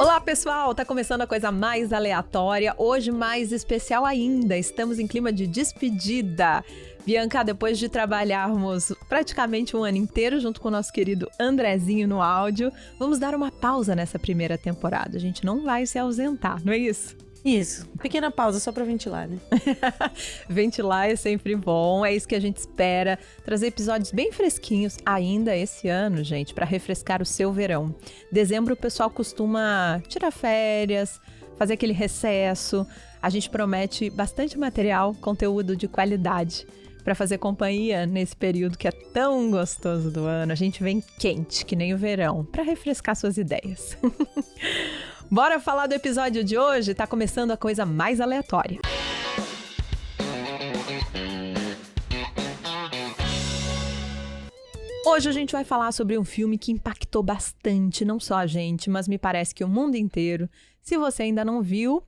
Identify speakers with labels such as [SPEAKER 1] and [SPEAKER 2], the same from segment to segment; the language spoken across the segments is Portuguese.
[SPEAKER 1] Olá, pessoal! Tá começando a coisa mais aleatória, hoje mais especial ainda. Estamos em clima de despedida. Bianca, depois de trabalharmos praticamente um ano inteiro junto com o nosso querido Andrezinho no áudio, vamos dar uma pausa nessa primeira temporada. A gente não vai se ausentar, não é isso?
[SPEAKER 2] Isso, pequena pausa só pra ventilar, né?
[SPEAKER 1] Ventilar é sempre bom, é isso que a gente espera. Trazer episódios bem fresquinhos ainda esse ano, gente, pra refrescar o seu verão. Dezembro o pessoal costuma tirar férias, fazer aquele recesso. A gente promete bastante material, conteúdo de qualidade pra fazer companhia nesse período que é tão gostoso do ano. A gente vem quente, que nem o verão, pra refrescar suas ideias. Bora falar do episódio de hoje? Tá começando a coisa mais aleatória. Hoje a gente vai falar sobre um filme que impactou bastante, não só a gente, mas me parece que o mundo inteiro. Se você ainda não viu,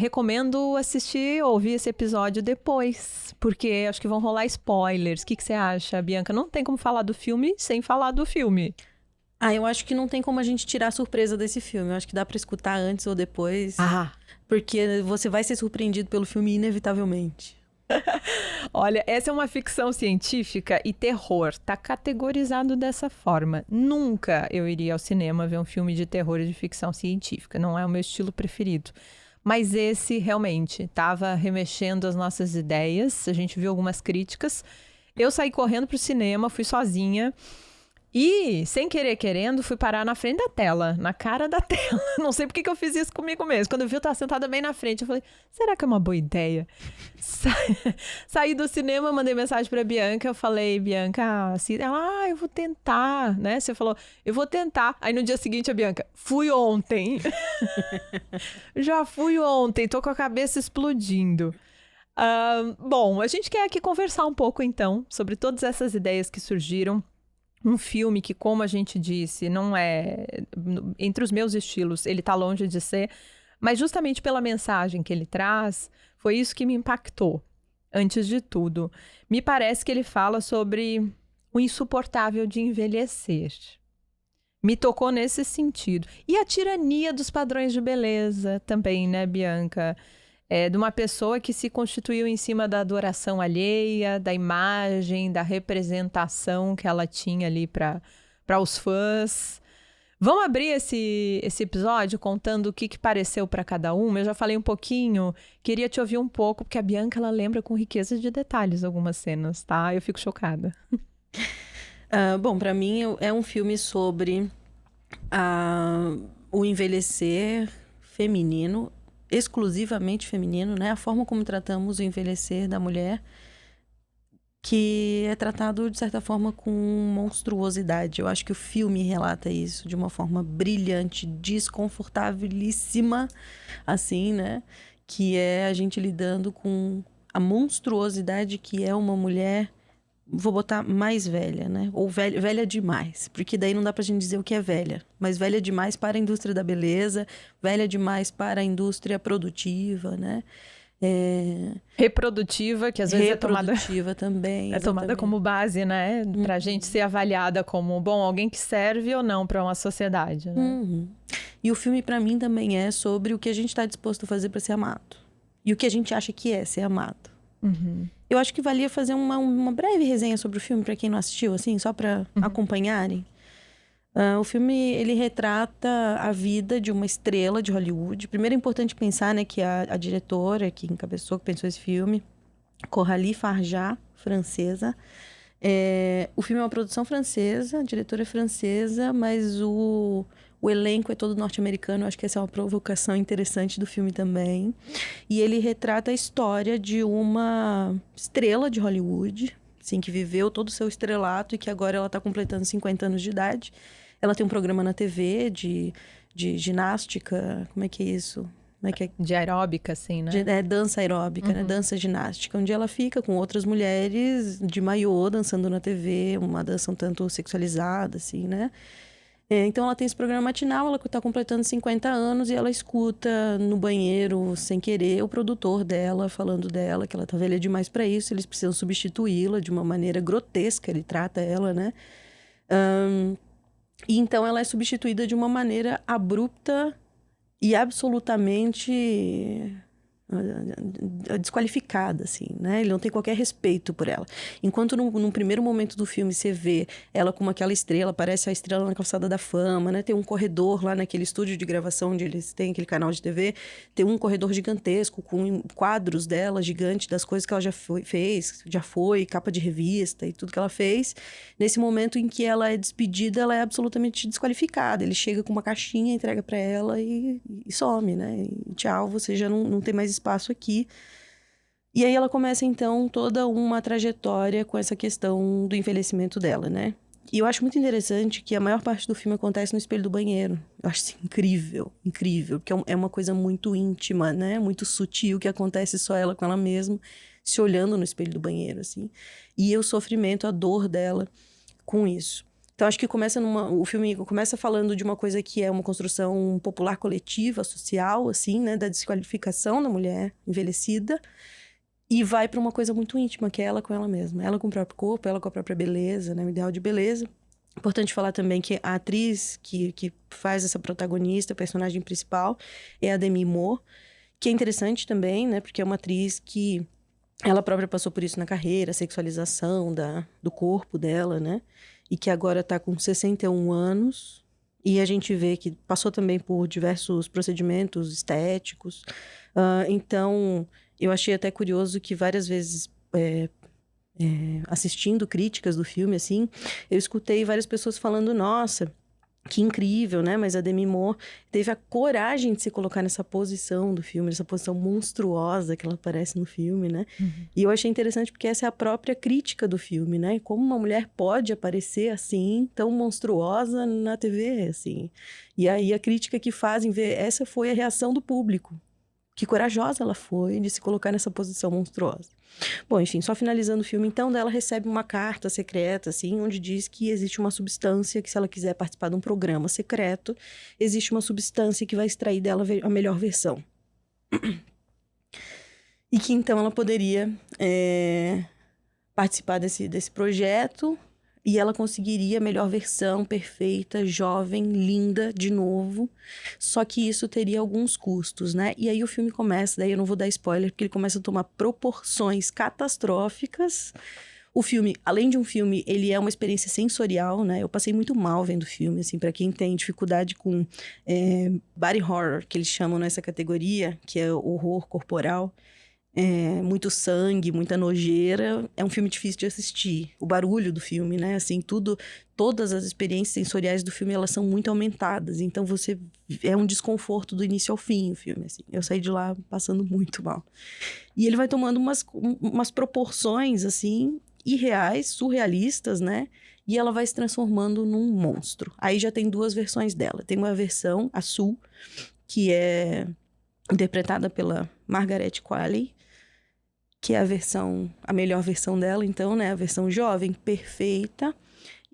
[SPEAKER 1] recomendo assistir ou ouvir esse episódio depois, porque acho que vão rolar spoilers. O que você acha, Bianca? Não tem como falar do filme sem falar do filme.
[SPEAKER 2] Eu acho que não tem como a gente tirar a surpresa desse filme. Eu acho que dá pra escutar antes ou depois. Porque você vai ser surpreendido pelo filme inevitavelmente.
[SPEAKER 1] Olha, essa é uma ficção científica e terror. Tá categorizado dessa forma. Nunca eu iria ao cinema ver um filme de terror e de ficção científica. Não é o meu estilo preferido. Mas esse realmente estava remexendo as nossas ideias. A gente viu algumas críticas. Eu saí correndo pro cinema, fui sozinha. E, sem querer querendo, fui parar na frente da tela, na cara da tela. Não sei por que eu fiz isso comigo mesmo. Quando eu vi, eu estava sentada bem na frente. Eu falei, será que é uma boa ideia? Saí do cinema, mandei mensagem pra Bianca. Eu falei, Bianca, assim, ela, eu vou tentar, né? Você falou, eu vou tentar. Aí no dia seguinte, a Bianca, fui ontem. Já fui ontem, tô com a cabeça explodindo. Bom, a gente quer aqui conversar um pouco, então, sobre todas essas ideias que surgiram. Um filme que, como a gente disse, não é... Entre os meus estilos, ele tá longe de ser. Mas justamente pela mensagem que ele traz, foi isso que me impactou. Antes de tudo, me parece que ele fala sobre o insuportável de envelhecer. Me tocou nesse sentido. E a tirania dos padrões de beleza também, né, Bianca? De uma pessoa que se constituiu em cima da adoração alheia, da imagem, da representação que ela tinha ali para os fãs. Vamos abrir esse episódio contando o que pareceu para cada uma? Eu já falei um pouquinho, queria te ouvir um pouco, porque a Bianca, ela lembra com riqueza de detalhes algumas cenas, tá? Eu fico chocada.
[SPEAKER 2] Bom, para mim é um filme sobre o envelhecer feminino, exclusivamente feminino, né? A forma como tratamos o envelhecer da mulher, que é tratado, de certa forma, com monstruosidade. Eu acho que o filme relata isso de uma forma brilhante, desconfortabilíssima, assim, né? Que é a gente lidando com a monstruosidade que é uma mulher, vou botar mais velha, né? Ou velha demais. Porque daí não dá pra gente dizer o que é velha. Mas velha demais para a indústria da beleza, velha demais para a indústria produtiva, né?
[SPEAKER 1] Reprodutiva, que às vezes
[SPEAKER 2] reprodutiva também.
[SPEAKER 1] É tomada como base, né? Pra gente ser avaliada como, bom, alguém que serve ou não pra uma sociedade, né?
[SPEAKER 2] E o filme, pra mim, também é sobre o que a gente tá disposto a fazer pra ser amado. E o que a gente acha que é ser amado. Eu acho que valia fazer uma breve resenha sobre o filme para quem não assistiu, assim, só para acompanharem. O filme, ele retrata a vida de uma estrela de Hollywood. Primeiro é importante pensar, né, que a diretora que encabeçou, que pensou esse filme, Coralie Farjat, francesa. O filme é uma produção francesa, a diretora é francesa, mas o elenco é todo norte-americano. Eu acho que essa é uma provocação interessante do filme também. E ele retrata a história de uma estrela de Hollywood, assim, que viveu todo o seu estrelato e que agora ela está completando 50 anos de idade. Ela tem um programa na TV de ginástica, como é que é isso? Como é que é?
[SPEAKER 1] De aeróbica, assim, né?
[SPEAKER 2] Dança aeróbica, né? Dança ginástica, onde ela fica com outras mulheres de maiô dançando na TV, uma dança um tanto sexualizada, assim, né? Então ela tem esse programa matinal, ela está completando 50 anos e ela escuta no banheiro, sem querer, o produtor dela falando dela, que ela tá velha demais para isso, eles precisam substituí-la de uma maneira grotesca, ele trata ela, né? E então ela é substituída de uma maneira abrupta e absolutamente desqualificada, assim, né? Ele não tem qualquer respeito por ela. Enquanto num primeiro momento do filme você vê ela como aquela estrela, parece a estrela na Calçada da Fama, né? Tem um corredor lá naquele estúdio de gravação onde eles têm aquele canal de TV, tem um corredor gigantesco com quadros dela gigantes das coisas que ela já fez, capa de revista e tudo que ela fez. Nesse momento em que ela é despedida, ela é absolutamente desqualificada. Ele chega com uma caixinha, entrega para ela e some, né? E tchau, você já não tem mais espaço aqui. E aí ela começa, então, toda uma trajetória com essa questão do envelhecimento dela, né? E eu acho muito interessante que a maior parte do filme acontece no espelho do banheiro. Eu acho isso incrível, incrível. Porque é uma coisa muito íntima, né? Muito sutil, que acontece só ela com ela mesma, se olhando no espelho do banheiro, assim. E o sofrimento, a dor dela com isso. Então, acho que o filme começa falando de uma coisa que é uma construção popular coletiva, social, assim, né? Da desqualificação da mulher envelhecida. E vai para uma coisa muito íntima, que é ela com ela mesma. Ela com o próprio corpo, ela com a própria beleza, né? O ideal de beleza. Importante falar também que a atriz que faz essa protagonista, a personagem principal, é a Demi Moore. Que é interessante também, né? Porque é uma atriz que ela própria passou por isso na carreira, a sexualização do corpo dela, né? E que agora está com 61 anos. E a gente vê que passou também por diversos procedimentos estéticos. Então, eu achei até curioso que várias vezes, assistindo críticas do filme, assim, eu escutei várias pessoas falando, nossa, que incrível, né? Mas a Demi Moore teve a coragem de se colocar nessa posição do filme, nessa posição monstruosa que ela aparece no filme, né? Uhum. E eu achei interessante porque essa é a própria crítica do filme, né? Como uma mulher pode aparecer assim, tão monstruosa na TV, assim. E aí a crítica que fazem ver, essa foi a reação do público. Que corajosa ela foi de se colocar nessa posição monstruosa. Bom, enfim, só finalizando o filme, então, ela recebe uma carta secreta, assim, onde diz que existe uma substância que, se ela quiser participar de um programa secreto, existe uma substância que vai extrair dela a melhor versão. E que, então, ela poderia participar desse projeto e ela conseguiria a melhor versão, perfeita, jovem, linda, de novo. Só que isso teria alguns custos, né? E aí o filme começa, daí eu não vou dar spoiler, porque ele começa a tomar proporções catastróficas. O filme, além de um filme, ele é uma experiência sensorial, né? Eu passei muito mal vendo o filme, assim, para quem tem dificuldade com body horror, que eles chamam nessa categoria, que é horror corporal. Muito sangue, muita nojeira. É um filme difícil de assistir. O barulho do filme, né? Assim, todas as experiências sensoriais do filme, elas são muito aumentadas. Então, é um desconforto do início ao fim, o filme, assim. Eu saí de lá passando muito mal. E ele vai tomando umas proporções, assim, irreais, surrealistas, né? E ela vai se transformando num monstro. Aí já tem duas versões dela. Tem uma versão, a Sue, que é interpretada pela Margaret Qualley, que é a melhor versão dela, então, né? A versão jovem, perfeita.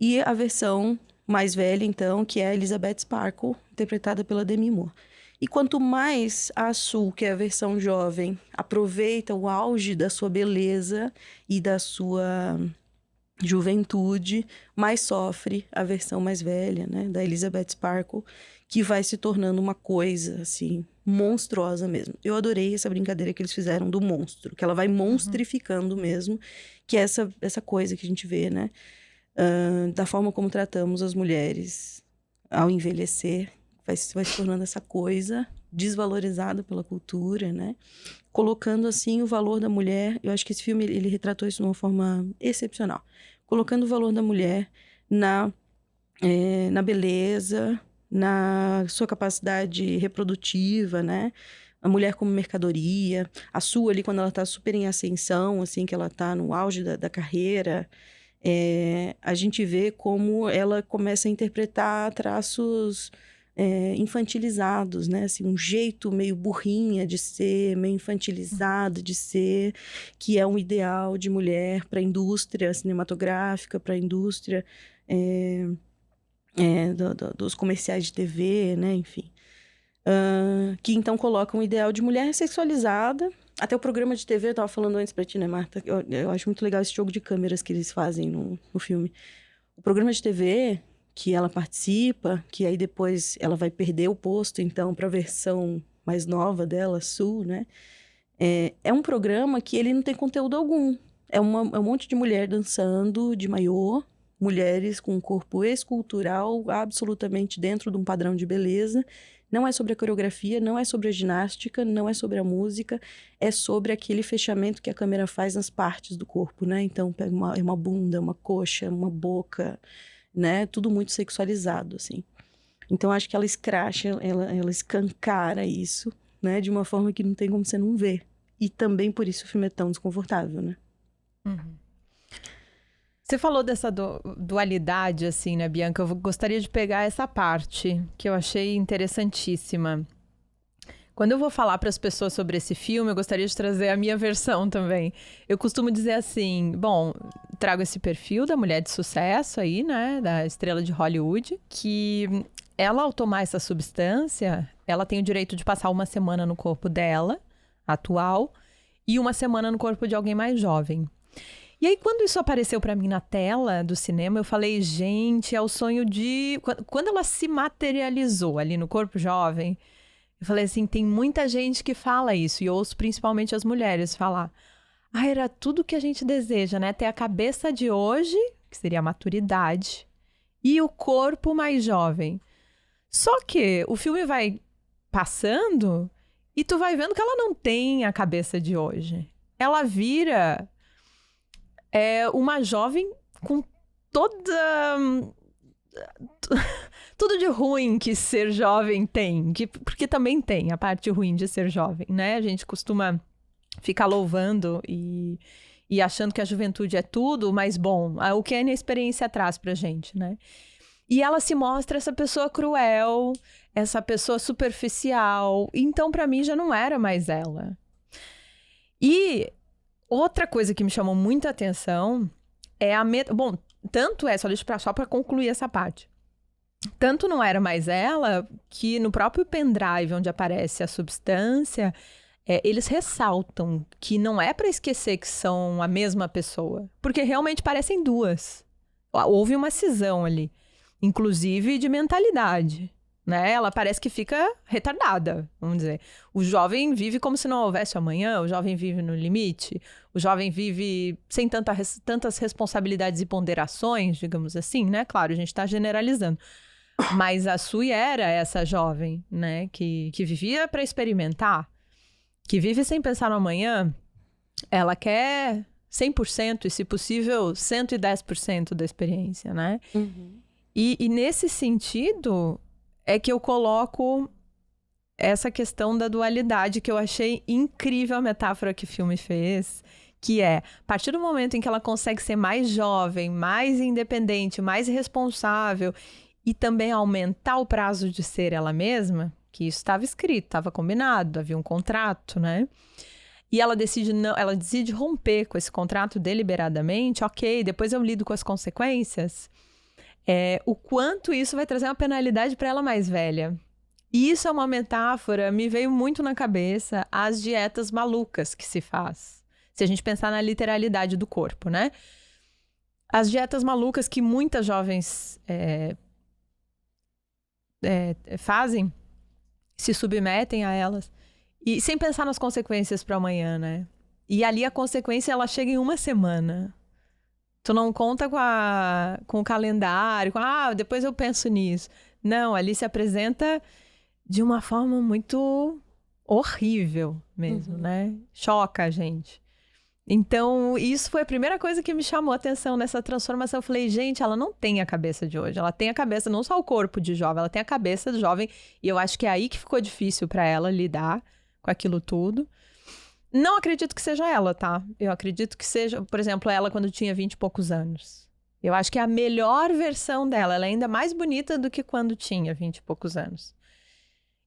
[SPEAKER 2] E a versão mais velha, então, que é a Elizabeth Sparkle, interpretada pela Demi Moore. E quanto mais a Sue, que é a versão jovem, aproveita o auge da sua beleza e da sua juventude, mais sofre a versão mais velha, né? Da Elizabeth Sparkle, que vai se tornando uma coisa, assim, monstruosa mesmo. Eu adorei essa brincadeira que eles fizeram do monstro, que ela vai monstrificando mesmo, que é essa coisa que a gente vê, né? Da forma como tratamos as mulheres ao envelhecer, vai se tornando essa coisa desvalorizada pela cultura, né? Colocando, assim, o valor da mulher. Eu acho que esse filme, ele retratou isso de uma forma excepcional. Colocando o valor da mulher na beleza, na sua capacidade reprodutiva, né? A mulher como mercadoria. A Sue ali, quando ela tá super em ascensão, assim, que ela tá no auge da carreira, a gente vê como ela começa a interpretar traços infantilizados, né? Assim, um jeito meio burrinha de ser, meio infantilizado de ser, que é um ideal de mulher para a indústria cinematográfica, para a indústria dos comerciais de TV, né? Enfim. Que então coloca um ideal de mulher sexualizada. Até o programa de TV, eu estava falando antes para ti, né, Marta? Eu acho muito legal esse jogo de câmeras que eles fazem no filme. O programa de TV, que ela participa, que aí depois ela vai perder o posto, então, para a versão mais nova dela, Sue, né? É um programa que ele não tem conteúdo algum. É um monte de mulher dançando de maiô, mulheres com um corpo escultural absolutamente dentro de um padrão de beleza. Não é sobre a coreografia, não é sobre a ginástica, não é sobre a música, é sobre aquele fechamento que a câmera faz nas partes do corpo, né? Então, pega uma bunda, uma coxa, uma boca, né? Tudo muito sexualizado, assim. Então, acho que ela escracha, ela escancara isso, né? De uma forma que não tem como você não ver. E também por isso o filme é tão desconfortável, né?
[SPEAKER 1] Uhum. Você falou dessa dualidade, assim, né, Bianca? Eu gostaria de pegar essa parte, que eu achei interessantíssima. Quando eu vou falar para as pessoas sobre esse filme, eu gostaria de trazer a minha versão também. Eu costumo dizer assim, bom, trago esse perfil da mulher de sucesso aí, né, da estrela de Hollywood, que ela, ao tomar essa substância, ela tem o direito de passar uma semana no corpo dela, atual, e uma semana no corpo de alguém mais jovem. E aí, quando isso apareceu pra mim na tela do cinema, eu falei, gente, é o sonho de... Quando ela se materializou ali no corpo jovem, eu falei assim, tem muita gente que fala isso, e ouço principalmente as mulheres falar, era tudo que a gente deseja, né? Ter a cabeça de hoje, que seria a maturidade, e o corpo mais jovem. Só que o filme vai passando e tu vai vendo que ela não tem a cabeça de hoje. Ela vira... uma jovem com tudo de ruim que ser jovem tem, porque também tem a parte ruim de ser jovem, né? A gente costuma ficar louvando e achando que a juventude é tudo, mas bom, o que a inexperiência traz pra gente, né? E ela se mostra essa pessoa cruel, essa pessoa superficial, então pra mim já não era mais ela. E outra coisa que me chamou muita atenção é Bom, tanto só para concluir essa parte. Tanto não era mais ela, que no próprio pendrive onde aparece a substância, eles ressaltam que não é para esquecer que são a mesma pessoa. Porque realmente parecem duas. Houve uma cisão ali. Inclusive de mentalidade. Né? Ela parece que fica retardada, vamos dizer. O jovem vive como se não houvesse amanhã, o jovem vive no limite, o jovem vive sem tantas responsabilidades e ponderações, digamos assim, né? Claro, a gente está generalizando. Mas a Sui era essa jovem, né? Que vivia para experimentar, que vive sem pensar no amanhã. Ela quer 100% e, se possível, 110% da experiência, né?
[SPEAKER 2] Uhum.
[SPEAKER 1] E nesse sentido... é que eu coloco essa questão da dualidade, que eu achei incrível a metáfora que o filme fez, que é, a partir do momento em que ela consegue ser mais jovem, mais independente, mais responsável, e também aumentar o prazo de ser ela mesma, que isso estava escrito, estava combinado, havia um contrato, né? E ela decide romper com esse contrato deliberadamente, ok, depois eu lido com as consequências... o quanto isso vai trazer uma penalidade para ela mais velha. E isso é uma metáfora, me veio muito na cabeça, as dietas malucas que se faz. Se a gente pensar na literalidade do corpo, né? As dietas malucas que muitas jovens fazem, se submetem a elas, e sem pensar nas consequências para amanhã, né? E ali a consequência, ela chega em uma semana. Tu não conta com o calendário, depois eu penso nisso. Não, ali se apresenta de uma forma muito horrível mesmo, né? Choca a gente. Então, isso foi a primeira coisa que me chamou a atenção nessa transformação. Eu falei, gente, ela não tem a cabeça de hoje. Ela tem a cabeça, não só o corpo de jovem, ela tem a cabeça de jovem. E eu acho que é aí que ficou difícil para ela lidar com aquilo tudo. Não acredito que seja ela, tá? Eu acredito que seja, por exemplo, ela quando tinha 20 e poucos anos. Eu acho que é a melhor versão dela. Ela é ainda mais bonita do que quando tinha 20 e poucos anos.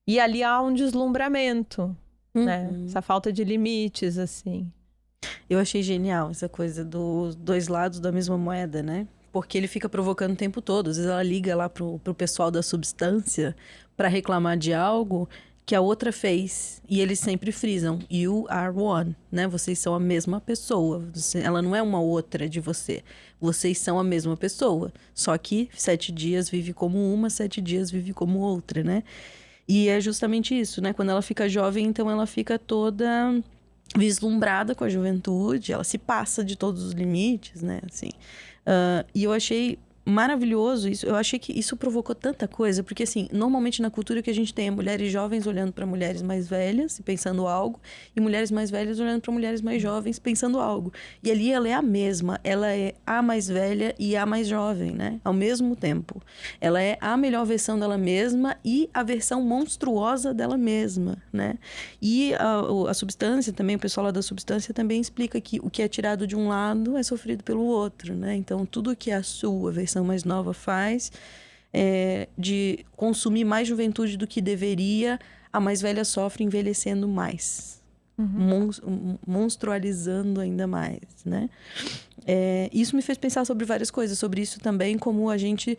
[SPEAKER 1] E ali há um deslumbramento, né? Essa falta de limites, assim.
[SPEAKER 2] Eu achei genial essa coisa dos dois lados da mesma moeda, né? Porque ele fica provocando o tempo todo. Às vezes ela liga lá pro pessoal da substância para reclamar de algo que a outra fez. E eles sempre frisam, you are one, né? Vocês são a mesma pessoa. Ela não é uma outra de você. Vocês são a mesma pessoa. Só que 7 dias vive como uma, 7 dias vive como outra, né? E é justamente isso, né? Quando ela fica jovem, então ela fica toda vislumbrada com a juventude. Ela se passa de todos os limites, né? Assim. E eu achei maravilhoso isso. Eu achei que isso provocou tanta coisa, porque assim, normalmente na cultura que a gente tem é mulheres jovens olhando para mulheres mais velhas e pensando algo, e mulheres mais velhas olhando para mulheres mais jovens pensando algo. E ali ela é a mesma, ela é a mais velha e a mais jovem, né? Ao mesmo tempo. Ela é a melhor versão dela mesma e a versão monstruosa dela mesma, né? E a substância também, o pessoal lá da substância também explica que o que é tirado de um lado é sofrido pelo outro, né? Então, tudo que a sua versão mais nova faz de consumir mais juventude do que deveria, a mais velha sofre envelhecendo mais. Monstrualizando ainda mais, né? Isso me fez pensar sobre várias coisas, sobre isso também, como a gente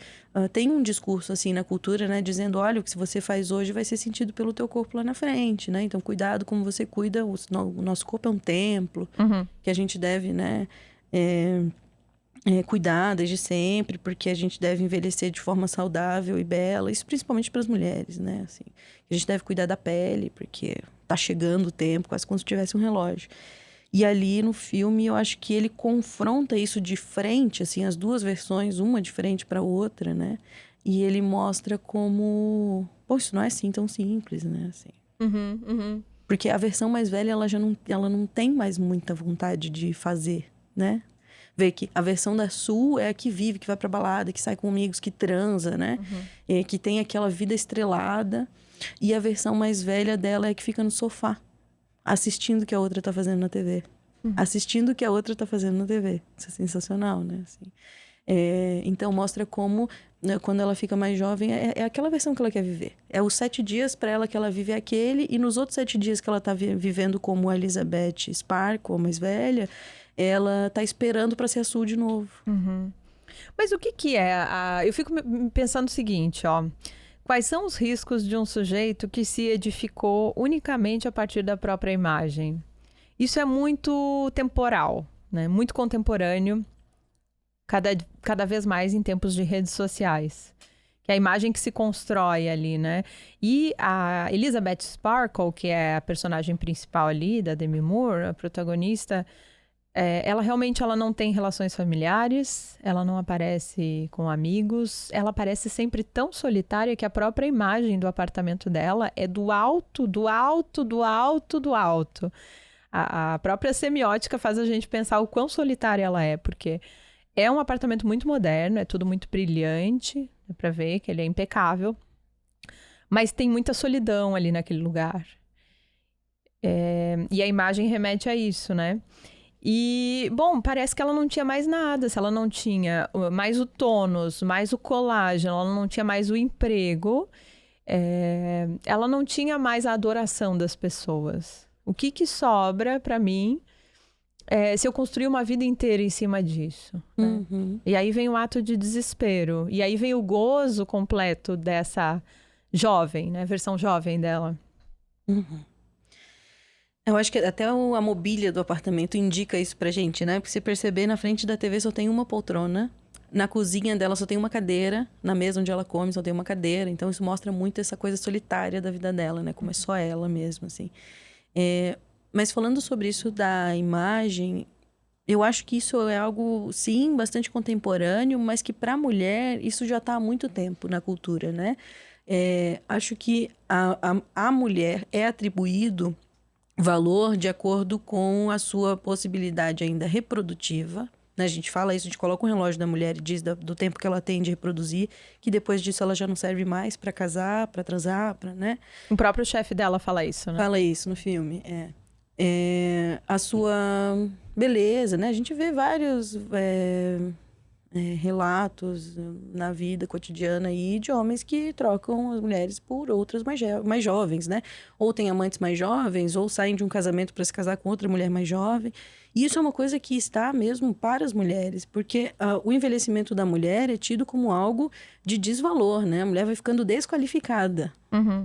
[SPEAKER 2] tem um discurso assim na cultura, né, dizendo, olha, o que você faz hoje vai ser sentido pelo teu corpo lá na frente, né? Então cuidado como você cuida, o nosso corpo é um templo, que a gente deve, né, cuidar desde sempre, porque a gente deve envelhecer de forma saudável e bela, isso principalmente para as mulheres, né? Assim, a gente deve cuidar da pele, porque tá chegando o tempo, quase como se tivesse um relógio. E ali no filme eu acho que ele confronta isso de frente, assim, as duas versões, uma de frente para a outra, né? E ele mostra como, pô, isso não é assim tão simples, né? Assim. Porque a versão mais velha, ela não tem mais muita vontade de fazer, né? Vê que a versão da Sul é a que vive, que vai pra balada, que sai com amigos, que transa, né? Que tem aquela vida estrelada. E a versão mais velha dela é a que fica no sofá, assistindo o que a outra tá fazendo na TV. Assistindo o que a outra tá fazendo na TV. Isso é sensacional, né? Assim. Então, mostra como, né, quando ela fica mais jovem, é aquela versão que ela quer viver. É os 7 dias para ela que ela vive aquele, e nos outros 7 dias que ela tá vivendo como a Elizabeth Sparkle, a mais velha, ela tá esperando para ser a Sul de novo.
[SPEAKER 1] Mas o que é? Eu fico pensando o seguinte, ó. Quais são os riscos de um sujeito que se edificou unicamente a partir da própria imagem? Isso é muito temporal, né? Muito contemporâneo, cada vez mais em tempos de redes sociais. Que é a imagem que se constrói ali, né? E a Elizabeth Sparkle, que é a personagem principal ali, da Demi Moore, a protagonista, ela realmente não tem relações familiares, ela não aparece com amigos, ela parece sempre tão solitária que a própria imagem do apartamento dela é do alto, do alto, do alto, do alto. A própria semiótica faz a gente pensar o quão solitária ela é, porque é um apartamento muito moderno, é tudo muito brilhante, dá pra ver que ele é impecável, mas tem muita solidão ali naquele lugar. E a imagem remete a isso, né? E, bom, parece que ela não tinha mais nada. Se ela não tinha mais o tônus, mais o colágeno, ela não tinha mais o emprego, ela não tinha mais a adoração das pessoas. O que sobra para mim se eu construir uma vida inteira em cima disso? Né? E aí vem o ato de desespero. E aí vem o gozo completo dessa jovem, né? Versão jovem dela.
[SPEAKER 2] Eu acho que até a mobília do apartamento indica isso pra gente, né? Porque você perceber, na frente da TV só tem uma poltrona, na cozinha dela só tem uma cadeira, na mesa onde ela come só tem uma cadeira. Então isso mostra muito essa coisa solitária da vida dela, né? Como é só ela mesma, assim. Mas falando sobre isso da imagem, eu acho que isso é algo, sim, bastante contemporâneo, mas que pra mulher isso já tá há muito tempo na cultura, né? Acho que a mulher é atribuído valor de acordo com a sua possibilidade ainda reprodutiva, né? A gente fala isso, a gente coloca um relógio da mulher e diz do tempo que ela tem de reproduzir, que depois disso ela já não serve mais para casar, para transar, né?
[SPEAKER 1] O próprio chefe dela fala isso, né?
[SPEAKER 2] Fala isso no filme, a sua beleza, né? A gente vê vários relatos na vida cotidiana aí de homens que trocam as mulheres por outras mais jovens, né? Ou têm amantes mais jovens, ou saem de um casamento para se casar com outra mulher mais jovem. E isso é uma coisa que está mesmo para as mulheres, porque o envelhecimento da mulher é tido como algo de desvalor, né? A mulher vai ficando desqualificada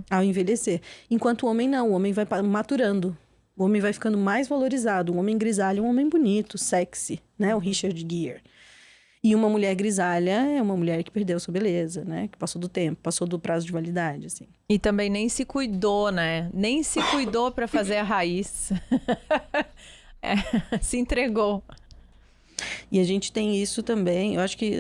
[SPEAKER 2] ao envelhecer. Enquanto o homem não, o homem vai maturando. O homem vai ficando mais valorizado. Um homem grisalho é um homem bonito, sexy, né? O Richard Gere. E uma mulher grisalha é uma mulher que perdeu sua beleza, né? Que passou do tempo, passou do prazo de validade, assim.
[SPEAKER 1] E também nem se cuidou, né? Nem se cuidou para fazer a raiz. Se entregou.
[SPEAKER 2] E a gente tem isso também, eu acho que,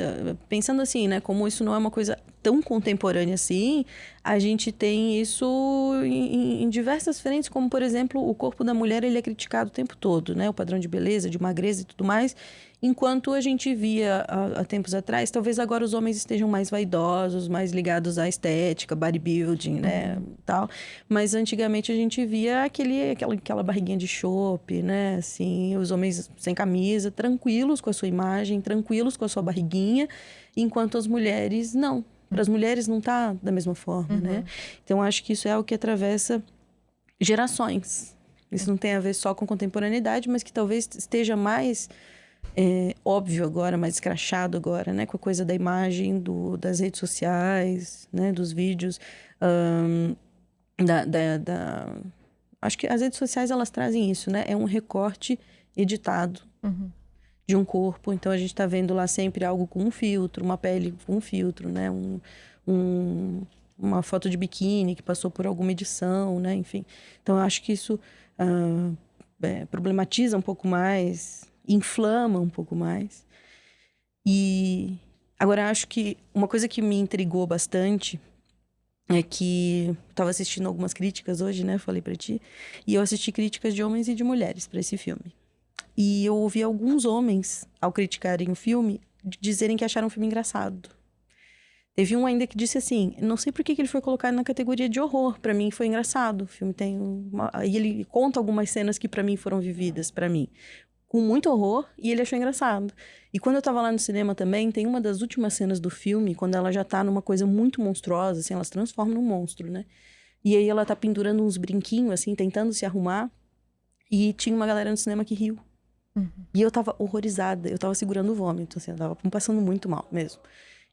[SPEAKER 2] pensando assim, né? Como isso não é uma coisa tão contemporânea assim, a gente tem isso em diversas frentes, como, por exemplo, o corpo da mulher, ele é criticado o tempo todo, né? O padrão de beleza, de magreza e tudo mais. Enquanto a gente via há tempos atrás, talvez agora os homens estejam mais vaidosos, mais ligados à estética, bodybuilding, né, tal. Mas antigamente a gente via aquela barriguinha de chope, né, assim, os homens sem camisa, tranquilos com a sua imagem, tranquilos com a sua barriguinha, enquanto as mulheres não. Para as mulheres não tá da mesma forma, né? Então acho que isso é algo que atravessa gerações. Isso não tem a ver só com contemporaneidade, mas que talvez esteja mais óbvio agora, mais escrachado agora, né? Com a coisa da imagem, das redes sociais, né? Dos vídeos. Acho que as redes sociais, elas trazem isso, né? É um recorte editado de um corpo. Então, a gente tá vendo lá sempre algo com um filtro, uma pele com um filtro, né? Uma foto de biquíni que passou por alguma edição, né? Enfim. Então, eu acho que isso problematiza um pouco mais, inflama um pouco mais. E agora acho que uma coisa que me intrigou bastante é que eu estava assistindo algumas críticas hoje, né? Falei pra ti. E eu assisti críticas de homens e de mulheres para esse filme. E eu ouvi alguns homens, ao criticarem o filme, dizerem que acharam o filme engraçado. Teve um ainda que disse assim, não sei por que ele foi colocado na categoria de horror. Pra mim foi engraçado. O filme tem e ele conta algumas cenas que pra mim foram vividas, pra mim, com muito horror, e ele achou engraçado. E quando eu tava lá no cinema também, tem uma das últimas cenas do filme, quando ela já tá numa coisa muito monstruosa, assim, ela se transforma num monstro, né? E aí ela tá pendurando uns brinquinhos, assim, tentando se arrumar, e tinha uma galera no cinema que riu. E eu tava horrorizada, eu tava segurando o vômito, assim, eu tava passando muito mal mesmo.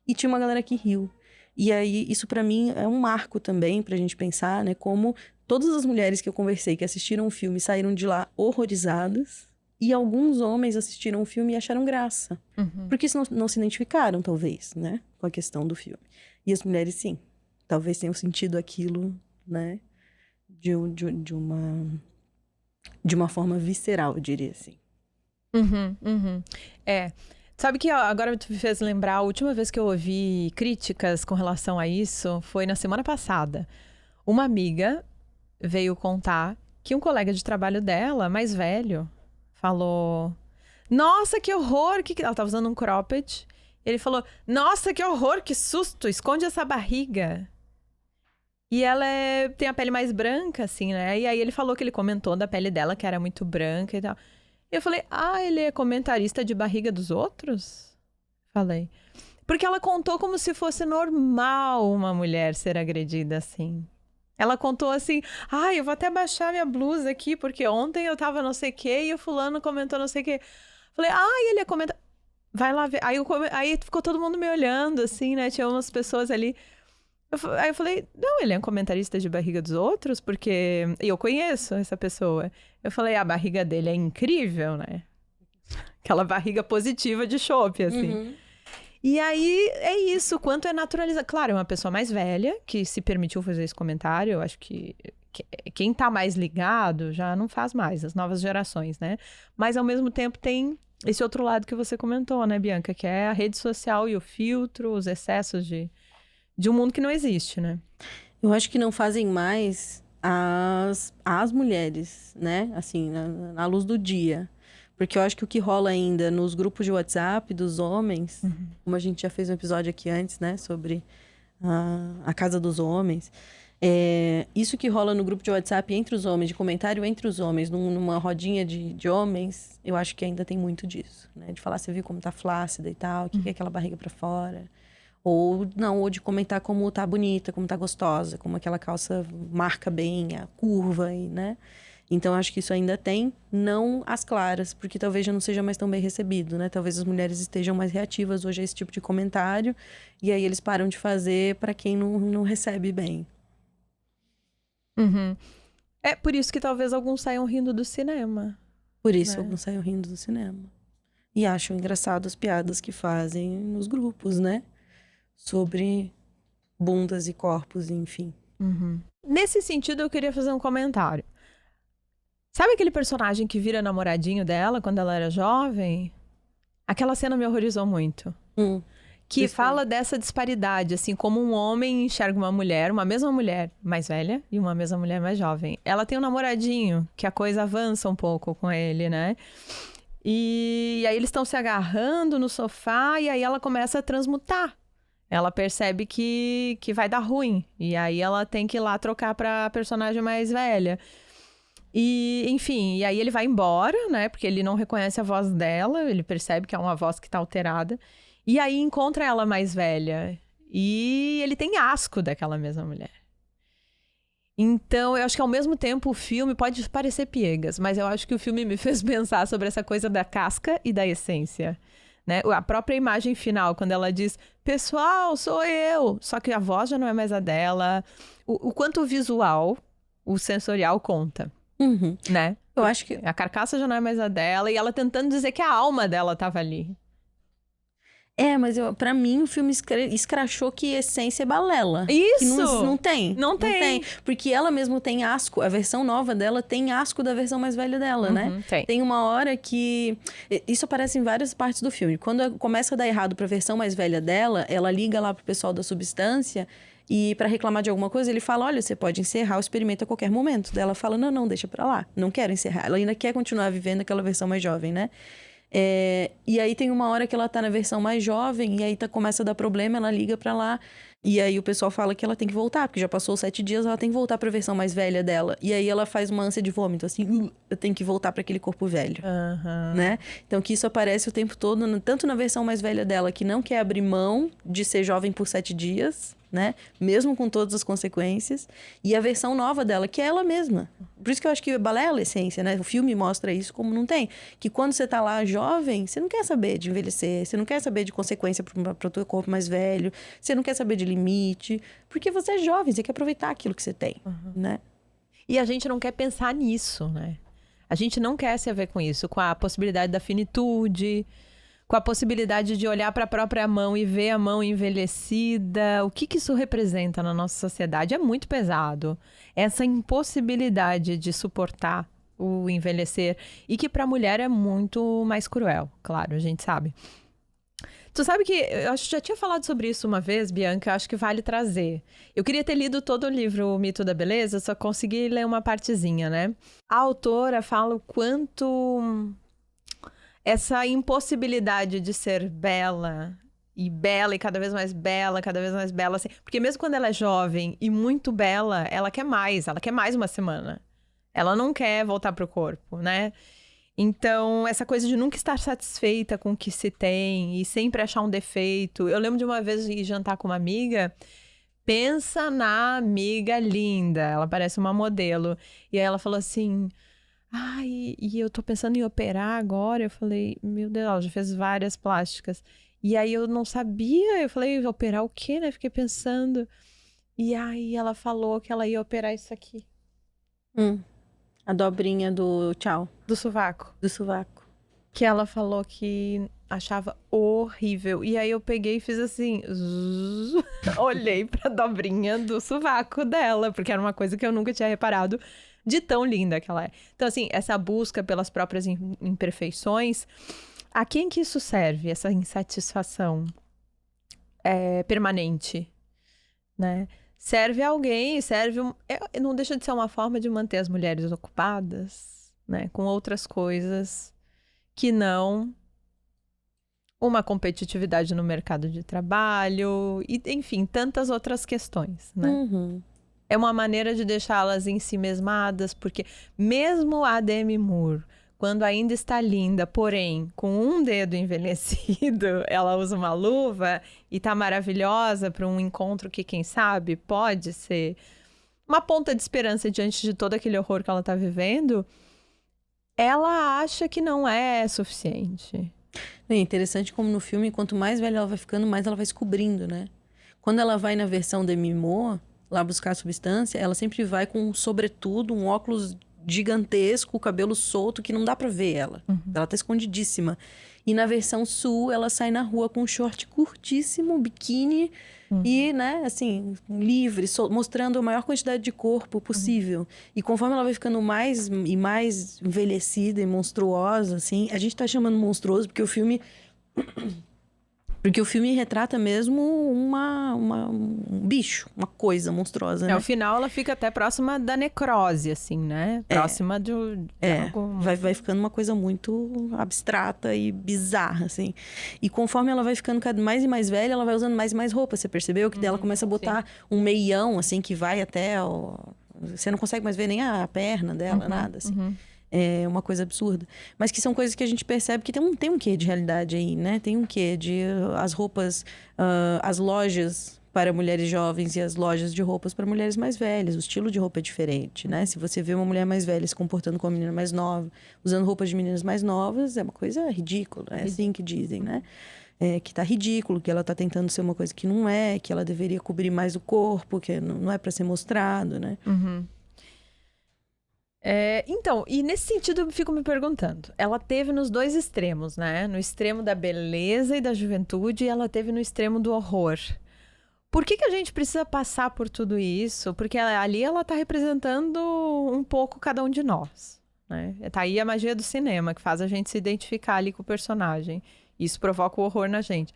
[SPEAKER 2] E tinha uma galera que riu. E aí, isso pra mim é um marco também pra gente pensar, né? Como todas as mulheres que eu conversei, que assistiram o filme, saíram de lá horrorizadas. E alguns homens assistiram o filme e acharam graça. Porque não se identificaram, talvez, né? Com a questão do filme. E as mulheres, sim. Talvez tenham sentido aquilo, né? De uma forma visceral, eu diria assim.
[SPEAKER 1] Sabe que agora tu me fez lembrar, a última vez que eu ouvi críticas com relação a isso foi na semana passada. Uma amiga veio contar que um colega de trabalho dela, mais velho, falou: nossa, que horror! Ela tava usando um cropped. Ele falou: nossa, que horror, que susto! Esconde essa barriga. E ela tem a pele mais branca, assim, né? E aí ele falou que ele comentou da pele dela, que era muito branca e tal. Eu falei, ele é comentarista de barriga dos outros? Falei. Porque ela contou como se fosse normal uma mulher ser agredida assim. Ela contou assim, eu vou até baixar minha blusa aqui, porque ontem eu tava não sei o quê e o fulano comentou não sei o quê. Falei, ele é comentarista. Vai lá ver. Aí ficou todo mundo me olhando, assim, né? Tinha umas pessoas ali. Aí eu falei, não, ele é um comentarista de barriga dos outros, porque eu conheço essa pessoa. Eu falei, a barriga dele é incrível, né? Aquela barriga positiva de chope, assim. E aí, é isso, quanto é naturalizado. Claro, é uma pessoa mais velha que se permitiu fazer esse comentário. Eu acho que quem tá mais ligado já não faz mais, as novas gerações, né? Mas, ao mesmo tempo, tem esse outro lado que você comentou, né, Bianca? Que é a rede social e o filtro, os excessos de um mundo que não existe, né?
[SPEAKER 2] Eu acho que não fazem mais as mulheres, né? Assim, na luz do dia. Porque eu acho que o que rola ainda nos grupos de WhatsApp dos homens, como a gente já fez um episódio aqui antes, né? Sobre a casa dos homens. Isso que rola no grupo de WhatsApp entre os homens, de comentário entre os homens, numa rodinha de homens, eu acho que ainda tem muito disso, né? De falar, você viu como tá flácida e tal, o que é aquela barriga pra fora. Ou não, ou de comentar como tá bonita, como tá gostosa, como aquela calça marca bem a curva, né? Então, acho que isso ainda tem, não as claras, porque talvez já não seja mais tão bem recebido, né? Talvez as mulheres estejam mais reativas hoje a esse tipo de comentário, e aí eles param de fazer para quem não recebe bem.
[SPEAKER 1] Uhum. É por isso que talvez alguns saiam rindo do cinema.
[SPEAKER 2] Por isso, alguns saiam rindo do cinema. E acham engraçado as piadas que fazem nos grupos, né? Sobre bundas e corpos, enfim.
[SPEAKER 1] Uhum. Nesse sentido, eu queria fazer um comentário. Sabe aquele personagem que vira namoradinho dela quando ela era jovem? Aquela cena me horrorizou muito. Que fala dessa disparidade, assim, como um homem enxerga uma mulher, uma mesma mulher mais velha e uma mesma mulher mais jovem. Ela tem um namoradinho, que a coisa avança um pouco com ele, né? E aí eles estão se agarrando no sofá e aí ela começa a transmutar. Ela percebe que vai dar ruim. E aí ela tem que ir lá trocar pra personagem mais velha. E, enfim, e aí ele vai embora, né? Porque ele não reconhece a voz dela, ele percebe que é uma voz que tá alterada. E aí encontra ela mais velha. E ele tem asco daquela mesma mulher. Então, eu acho que ao mesmo tempo o filme pode parecer piegas, mas eu acho que o filme me fez pensar sobre essa coisa da casca e da essência. Né? A própria imagem final, quando ela diz, pessoal, sou eu. Só que a voz já não é mais a dela. O quanto o visual, o sensorial conta. Né?
[SPEAKER 2] Eu acho que
[SPEAKER 1] a carcaça já não é mais a dela e ela tentando dizer que a alma dela tava ali.
[SPEAKER 2] Mas pra mim o filme escrachou que essência é balela.
[SPEAKER 1] Isso!
[SPEAKER 2] Que não tem.
[SPEAKER 1] Não tem.
[SPEAKER 2] Porque ela mesmo tem asco. A versão nova dela tem asco da versão mais velha dela, né? Tem uma hora que... Isso aparece em várias partes do filme. Quando começa a dar errado pra versão mais velha dela, ela liga lá pro pessoal da substância... E para reclamar de alguma coisa, ele fala, olha, você pode encerrar o experimento a qualquer momento. Daí ela fala, não, deixa pra lá. Não quero encerrar. Ela ainda quer continuar vivendo aquela versão mais jovem, né? E aí tem uma hora que ela tá na versão mais jovem, e aí começa a dar problema, ela liga pra lá. E aí o pessoal fala que ela tem que voltar, porque já passou os 7 dias, ela tem que voltar pra versão mais velha dela. E aí ela faz uma ânsia de vômito, assim, eu tenho que voltar pra aquele corpo velho, né? Então que isso aparece o tempo todo, tanto na versão mais velha dela, que não quer abrir mão de ser jovem por 7 dias... Né? Mesmo com todas as consequências. E a versão nova dela, que é ela mesma. Por isso que eu acho que balela a essência, né? O filme mostra isso como não tem. Que quando você tá lá jovem, você não quer saber de envelhecer, você não quer saber de consequência pro teu corpo mais velho, você não quer saber de limite, porque você é jovem, você quer aproveitar aquilo que você tem, né?
[SPEAKER 1] E a gente não quer pensar nisso, né? A gente não quer se ver com isso, com a possibilidade da finitude, com a possibilidade de olhar para a própria mão e ver a mão envelhecida. O que isso representa na nossa sociedade? É muito pesado. Essa impossibilidade de suportar o envelhecer. E que para a mulher é muito mais cruel, claro, a gente sabe. Tu sabe que eu acho que já tinha falado sobre isso uma vez, Bianca, acho que vale trazer. Eu queria ter lido todo o livro O Mito da Beleza, só consegui ler uma partezinha, né? A autora fala o quanto... essa impossibilidade de ser bela e cada vez mais bela, assim. Porque mesmo quando ela é jovem e muito bela, ela quer mais uma semana. Ela não quer voltar pro corpo, né? Então, essa coisa de nunca estar satisfeita com o que se tem e sempre achar um defeito. Eu lembro de uma vez ir jantar com uma amiga, pensa na amiga linda, ela parece uma modelo. E aí ela falou assim... e eu tô pensando em operar agora. Eu falei, meu Deus, ela já fez várias plásticas. E aí eu não sabia, eu falei, operar o quê, né? Fiquei pensando. E aí ela falou que ela ia operar isso aqui.
[SPEAKER 2] A dobrinha do tchau.
[SPEAKER 1] Do sovaco.
[SPEAKER 2] Do sovaco.
[SPEAKER 1] Que ela falou que achava horrível. E aí eu peguei e fiz assim... olhei pra dobrinha do sovaco dela, porque era uma coisa que eu nunca tinha reparado de tão linda que ela é. Então, assim, essa busca pelas próprias imperfeições, a quem que isso serve? Essa insatisfação permanente, né? Serve a alguém, não deixa de ser uma forma de manter as mulheres ocupadas, né? Com outras coisas que não uma competitividade no mercado de trabalho, e enfim, tantas outras questões, né? É uma maneira de deixá-las ensimesmadas, porque mesmo a Demi Moore, quando ainda está linda, porém com um dedo envelhecido, ela usa uma luva e tá maravilhosa para um encontro que, quem sabe, pode ser uma ponta de esperança diante de todo aquele horror que ela tá vivendo, ela acha que não é suficiente.
[SPEAKER 2] É interessante como no filme, quanto mais velha ela vai ficando, mais ela vai se cobrindo, né? Quando ela vai na versão Demi Moore, lá buscar a substância, ela sempre vai com um sobretudo, um óculos gigantesco, o cabelo solto, que não dá pra ver ela. Ela tá escondidíssima. E na versão Sul, ela sai na rua com um short curtíssimo, biquíni, e, né, assim, livre, mostrando a maior quantidade de corpo possível. E conforme ela vai ficando mais e mais envelhecida e monstruosa, assim, a gente tá chamando monstruoso porque o filme... Porque o filme retrata mesmo um bicho, uma coisa monstruosa, né?
[SPEAKER 1] Ao final, ela fica até próxima da necrose, assim, né? Próxima de algo...
[SPEAKER 2] Vai ficando uma coisa muito abstrata e bizarra, assim. E conforme ela vai ficando cada mais e mais velha, ela vai usando mais e mais roupa. Você percebeu? Que dela começa a botar um meião, assim, que vai até... Você não consegue mais ver nem a perna dela, nada, assim. É uma coisa absurda. Mas que são coisas que a gente percebe que tem um quê de realidade aí, né? Tem um quê de as roupas, as lojas para mulheres jovens e as lojas de roupas para mulheres mais velhas. O estilo de roupa é diferente, né? Se você vê uma mulher mais velha se comportando como uma menina mais nova, usando roupas de meninas mais novas, é uma coisa ridícula. É assim que dizem, né? Que tá ridículo, que ela tá tentando ser uma coisa que não é, que ela deveria cobrir mais o corpo, que não é para ser mostrado, né?
[SPEAKER 1] Então, e nesse sentido eu fico me perguntando, ela teve nos dois extremos, né? No extremo da beleza e da juventude, e ela teve no extremo do horror. Por que a gente precisa passar por tudo isso? Porque ali ela tá representando um pouco cada um de nós, né? Tá aí a magia do cinema, que faz a gente se identificar ali com o personagem. Isso provoca o horror na gente.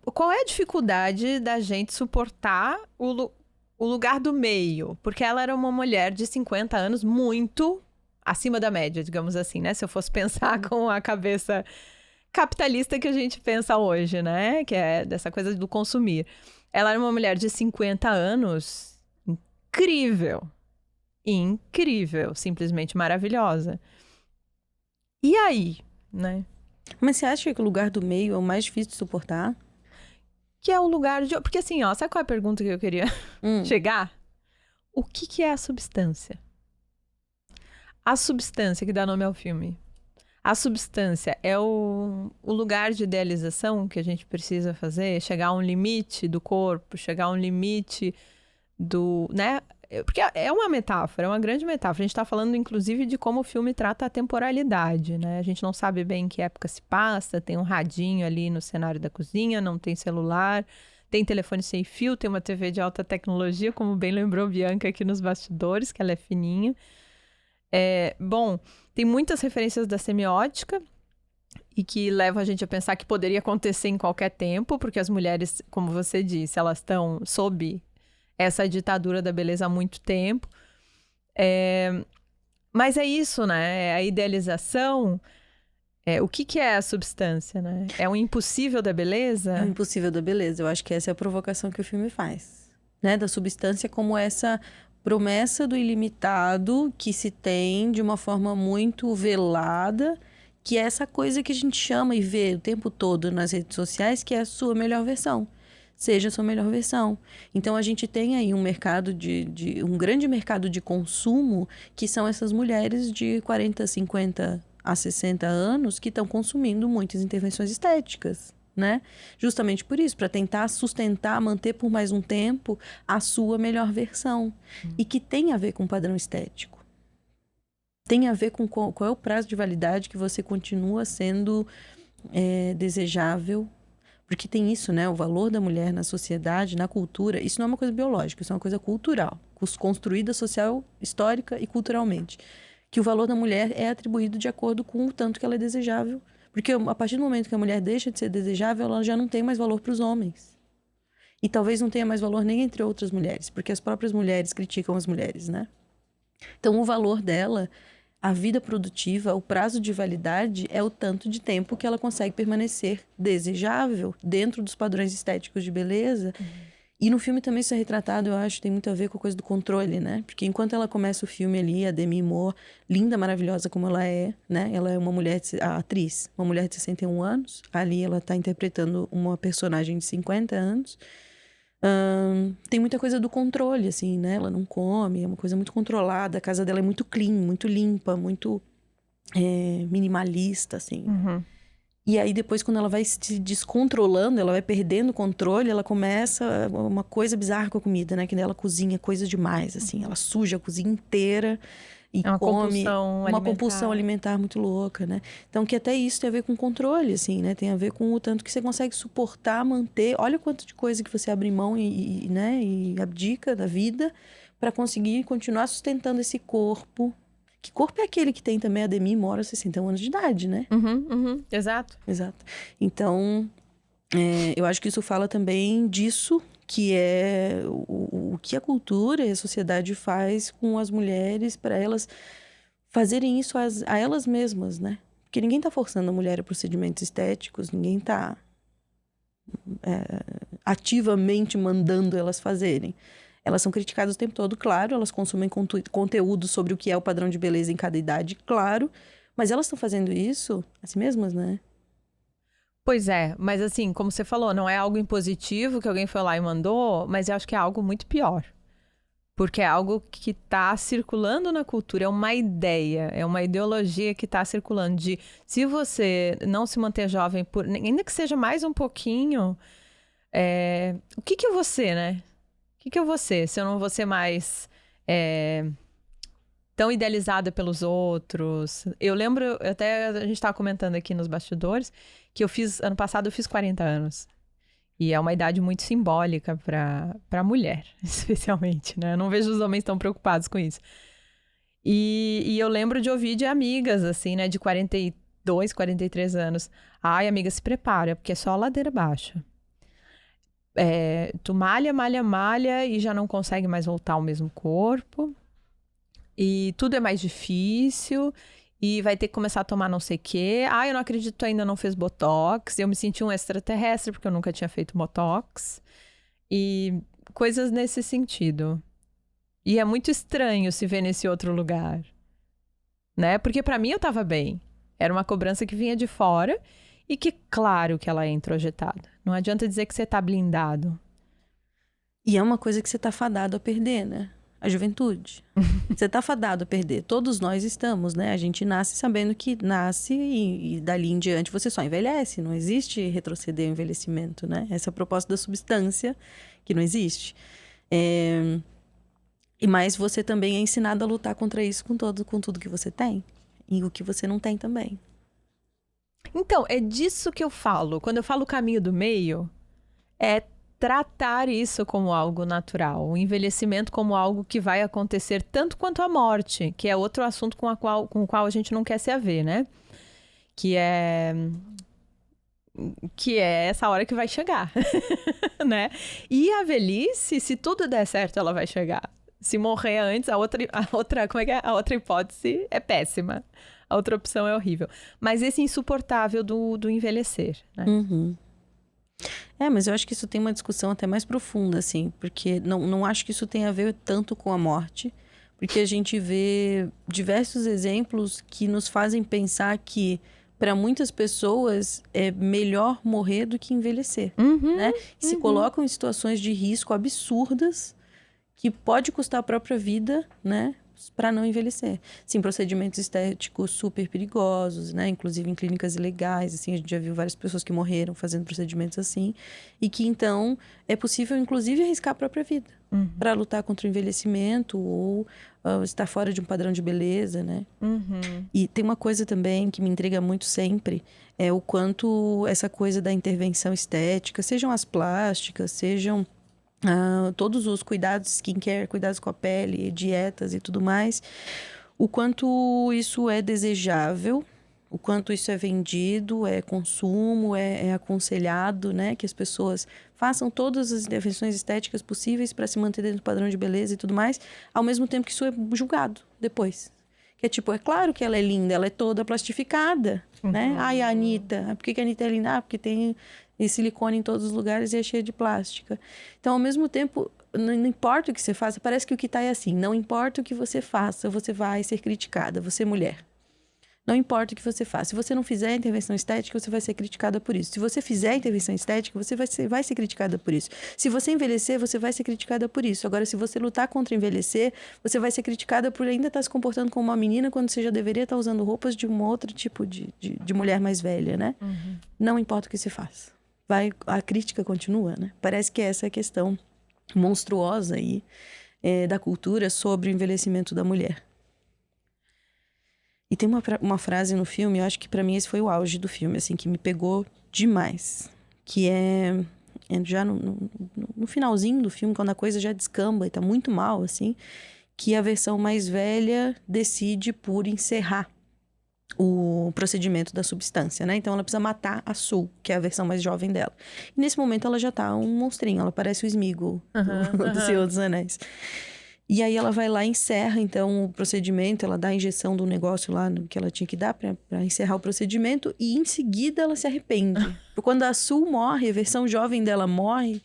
[SPEAKER 1] Qual é a dificuldade da gente suportar o lugar do meio? Porque ela era uma mulher de 50 anos muito acima da média, digamos assim, né? Se eu fosse pensar com a cabeça capitalista que a gente pensa hoje, né? Que é dessa coisa do consumir. Ela era uma mulher de 50 anos incrível. Incrível. Simplesmente maravilhosa. E aí, né?
[SPEAKER 2] Mas você acha que o lugar do meio é o mais difícil de suportar?
[SPEAKER 1] Que é o lugar de... Porque assim, ó, sabe qual é a pergunta que eu queria chegar? O que é a substância? A substância que dá nome ao filme. A substância é o lugar de idealização que a gente precisa fazer, chegar a um limite do corpo, chegar a um limite do... né? Porque é uma metáfora, é uma grande metáfora. A gente está falando, inclusive, de como o filme trata a temporalidade, né? A gente não sabe bem em que época se passa, tem um radinho ali no cenário da cozinha, não tem celular, tem telefone sem fio, tem uma TV de alta tecnologia, como bem lembrou Bianca aqui nos bastidores, que ela é fininha. Bom, tem muitas referências da semiótica e que levam a gente a pensar que poderia acontecer em qualquer tempo, porque as mulheres, como você disse, elas estão sob essa ditadura da beleza há muito tempo. Mas é isso, né? A idealização. O que é a substância, né? É um impossível da beleza?
[SPEAKER 2] É o impossível da beleza. Eu acho que essa é a provocação que o filme faz, né? Da substância como essa promessa do ilimitado que se tem de uma forma muito velada, que é essa coisa que a gente chama e vê o tempo todo nas redes sociais, que é a sua melhor versão. Seja a sua melhor versão. Então, a gente tem aí um mercado um grande mercado de consumo, que são essas mulheres de 40, 50 a 60 anos que estão consumindo muitas intervenções estéticas, né? Justamente por isso, para tentar sustentar, manter por mais um tempo a sua melhor versão. E que tem a ver com padrão estético. Tem a ver com qual é o prazo de validade que você continua sendo desejável. Porque tem isso, né? O valor da mulher na sociedade, na cultura. Isso não é uma coisa biológica, isso é uma coisa cultural. Construída social, histórica e culturalmente. Que o valor da mulher é atribuído de acordo com o tanto que ela é desejável. Porque a partir do momento que a mulher deixa de ser desejável, ela já não tem mais valor para os homens. E talvez não tenha mais valor nem entre outras mulheres. Porque as próprias mulheres criticam as mulheres, né? Então, o valor dela... A vida produtiva, o prazo de validade é o tanto de tempo que ela consegue permanecer desejável dentro dos padrões estéticos de beleza E no filme também isso é retratado, eu acho, tem muito a ver com a coisa do controle, né? Porque enquanto ela começa o filme ali, a Demi Moore, linda, maravilhosa como ela é, né? Ela é uma mulher, a atriz, uma mulher de 61 anos. Ali ela tá interpretando uma personagem de 50 anos. Tem muita coisa do controle, assim, né? Ela não come, é uma coisa muito controlada. A casa dela é muito clean, muito limpa, muito minimalista, assim.
[SPEAKER 1] Uhum.
[SPEAKER 2] E aí depois, quando ela vai se descontrolando, ela vai perdendo o controle, ela começa uma coisa bizarra com a comida, né? Que ela cozinha coisa demais, assim. Ela suja a cozinha inteira e
[SPEAKER 1] É uma
[SPEAKER 2] come.
[SPEAKER 1] compulsão alimentar.
[SPEAKER 2] Compulsão alimentar muito louca, né? Então, que até isso tem a ver com controle, assim, né? Tem a ver com o tanto que você consegue suportar, manter. Olha quanto de coisa que você abre mão né? E abdica da vida para conseguir continuar sustentando esse corpo. Que corpo é aquele que tem também a Demi Moore aos 61 anos de idade, né?
[SPEAKER 1] Exato.
[SPEAKER 2] Exato. Então, eu acho que isso fala também disso, que é o que a cultura e a sociedade faz com as mulheres para elas fazerem isso a elas mesmas, né? Porque ninguém tá forçando a mulher a procedimentos estéticos, ninguém tá ativamente mandando elas fazerem. Elas são criticadas o tempo todo, claro, elas consomem conteúdo sobre o que é o padrão de beleza em cada idade, claro, mas elas estão fazendo isso a si mesmas, né?
[SPEAKER 1] Pois é, mas assim, como você falou, não é algo impositivo que alguém foi lá e mandou, mas eu acho que é algo muito pior. Porque é algo que está circulando na cultura, é uma ideia, é uma ideologia que está circulando de se você não se manter jovem, ainda que seja mais um pouquinho, o que eu vou ser, né? O que eu vou ser? Se eu não vou ser mais tão idealizada pelos outros. Eu lembro, até a gente estava comentando aqui nos bastidores, que ano passado eu fiz 40 anos. E é uma idade muito simbólica para mulher, especialmente, né? Eu não vejo os homens tão preocupados com isso. E eu lembro de ouvir de amigas, assim, né? De 42, 43 anos. Ai, amiga, se prepara, porque é só ladeira baixa. Tu malha e já não consegue mais voltar ao mesmo corpo. E tudo é mais difícil. E vai ter que começar a tomar não sei o quê. Ah, eu não acredito que tu ainda não fez Botox. Eu me senti um extraterrestre porque eu nunca tinha feito Botox. E coisas nesse sentido. E é muito estranho se ver nesse outro lugar. Né? Porque pra mim eu tava bem. Era uma cobrança que vinha de fora. E que, claro que ela é introjetada. Não adianta dizer que você tá blindado.
[SPEAKER 2] E é uma coisa que você tá fadado a perder, né? A juventude. Você tá fadado a perder. Todos nós estamos, né? A gente nasce sabendo que nasce e dali em diante você só envelhece. Não existe retroceder o envelhecimento, né? Essa é a proposta da substância, que não existe. Mas você também é ensinado a lutar contra isso com tudo que você tem. E o que você não tem também.
[SPEAKER 1] Então, é disso que eu falo. Quando eu falo caminho do meio, é tratar isso como algo natural. O envelhecimento como algo que vai acontecer tanto quanto a morte, que é outro assunto com o qual a gente não quer se haver, né? Que é essa hora que vai chegar, né? E a velhice, se tudo der certo, ela vai chegar. Se morrer antes, a outra, como é que é? A outra hipótese é péssima. A outra opção é horrível. Mas esse insuportável do envelhecer, né?
[SPEAKER 2] Uhum. Mas eu acho que isso tem uma discussão até mais profunda, assim. Porque não acho que isso tenha a ver tanto com a morte. Porque a gente vê diversos exemplos que nos fazem pensar que, para muitas pessoas, é melhor morrer do que envelhecer. Né? Se colocam em situações de risco absurdas que pode custar a própria vida, né? Para não envelhecer. Sim, procedimentos estéticos super perigosos, né? Inclusive em clínicas ilegais, assim, a gente já viu várias pessoas que morreram fazendo procedimentos assim, e que então é possível, inclusive, arriscar a própria vida para lutar contra o envelhecimento ou estar fora de um padrão de beleza, né? E tem uma coisa também que me intriga muito sempre, é o quanto essa coisa da intervenção estética, sejam as plásticas, sejam todos os cuidados, skincare, cuidados com a pele, dietas e tudo mais, o quanto isso é desejável, o quanto isso é vendido, é consumo, é aconselhado, né? Que as pessoas façam todas as intervenções estéticas possíveis para se manter dentro do padrão de beleza e tudo mais, ao mesmo tempo que isso é julgado depois. Que é tipo, é claro que ela é linda, ela é toda plastificada, né? Ai, a Anitta, por que a Anitta é linda? Porque tem E silicone em todos os lugares e é cheia de plástica. Então, ao mesmo tempo, não importa o que você faça, parece que o que tá é assim. Não importa o que você faça, você vai ser criticada. Você é mulher. Não importa o que você faça. Se você não fizer intervenção estética, você vai ser criticada por isso. Se você fizer intervenção estética, você vai ser criticada por isso. Se você envelhecer, você vai ser criticada por isso. Agora, se você lutar contra envelhecer, você vai ser criticada por ainda estar se comportando como uma menina quando você já deveria estar usando roupas de um outro tipo de mulher mais velha, né? Uhum. Não importa o que você faça. A crítica continua, né? Parece que essa é a questão monstruosa aí da cultura sobre o envelhecimento da mulher. E tem uma frase no filme, eu acho que pra mim esse foi o auge do filme, assim, que me pegou demais. Que é já no finalzinho do filme, quando a coisa já descamba e tá muito mal, assim, que a versão mais velha decide por encerrar o procedimento da substância, né? Então ela precisa matar a Sue, que é a versão mais jovem dela. E nesse momento ela já tá um monstrinho, ela parece o Sméagol do Senhor dos Anéis. E aí ela vai lá e encerra, então, o procedimento, ela dá a injeção do negócio lá que ela tinha que dar pra encerrar o procedimento e em seguida ela se arrepende. Porque quando a Sue morre, a versão jovem dela morre,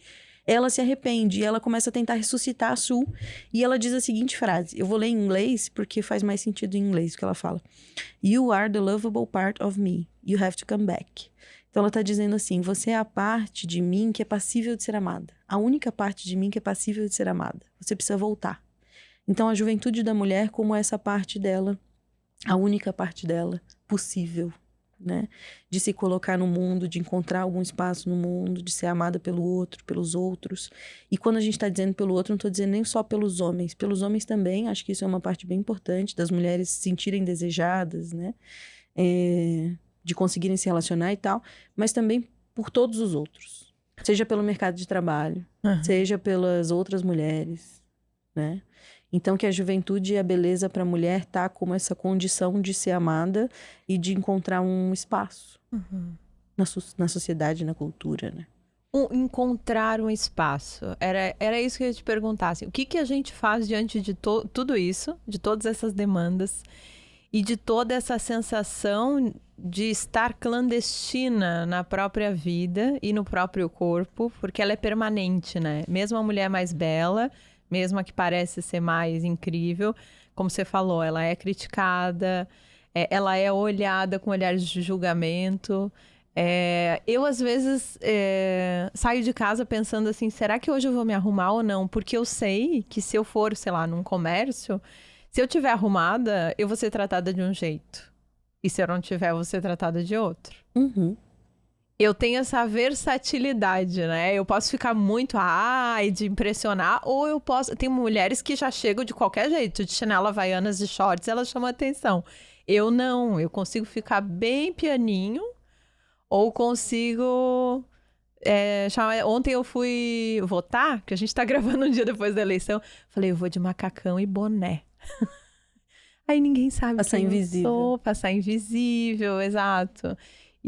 [SPEAKER 2] ela se arrepende e ela começa a tentar ressuscitar a Sue. E ela diz a seguinte frase, eu vou ler em inglês porque faz mais sentido em inglês o que ela fala. You are the lovable part of me. You have to come back. Então ela tá dizendo assim, você é a parte de mim que é passível de ser amada. A única parte de mim que é passível de ser amada. Você precisa voltar. Então, a juventude da mulher como essa parte dela, a única parte dela possível, né? De se colocar no mundo, de encontrar algum espaço no mundo, de ser amada pelo outro, pelos outros. E quando a gente está dizendo pelo outro, não estou dizendo nem só pelos homens também, acho que isso é uma parte bem importante, das mulheres se sentirem desejadas, né? De conseguirem se relacionar e tal, mas também por todos os outros. Seja pelo mercado de trabalho, seja pelas outras mulheres, né? Então, que a juventude e a beleza para a mulher tá como essa condição de ser amada e de encontrar um espaço na sociedade, na cultura, né?
[SPEAKER 1] Encontrar um espaço. Era isso que eu ia te perguntar. Assim, o que a gente faz diante de tudo isso, de todas essas demandas e de toda essa sensação de estar clandestina na própria vida e no próprio corpo, porque ela é permanente, né? Mesmo a mulher mais bela, mesmo a que parece ser mais incrível, como você falou, ela é criticada, ela é olhada com olhares de julgamento. Eu, às vezes, saio de casa pensando assim, será que hoje eu vou me arrumar ou não? Porque eu sei que se eu for, sei lá, num comércio, se eu tiver arrumada, eu vou ser tratada de um jeito. E se eu não tiver, eu vou ser tratada de outro. Eu tenho essa versatilidade, né? Eu posso ficar muito de impressionar, ou eu posso... Tem mulheres que já chegam de qualquer jeito, de chinela, havaianas e shorts, elas chamam atenção. Eu não, eu consigo ficar bem pianinho, ou consigo... Ontem eu fui votar, que a gente tá gravando um dia depois da eleição, falei, eu vou de macacão e boné. Aí ninguém sabe
[SPEAKER 2] passar invisível.
[SPEAKER 1] Eu sou, passar invisível, exato.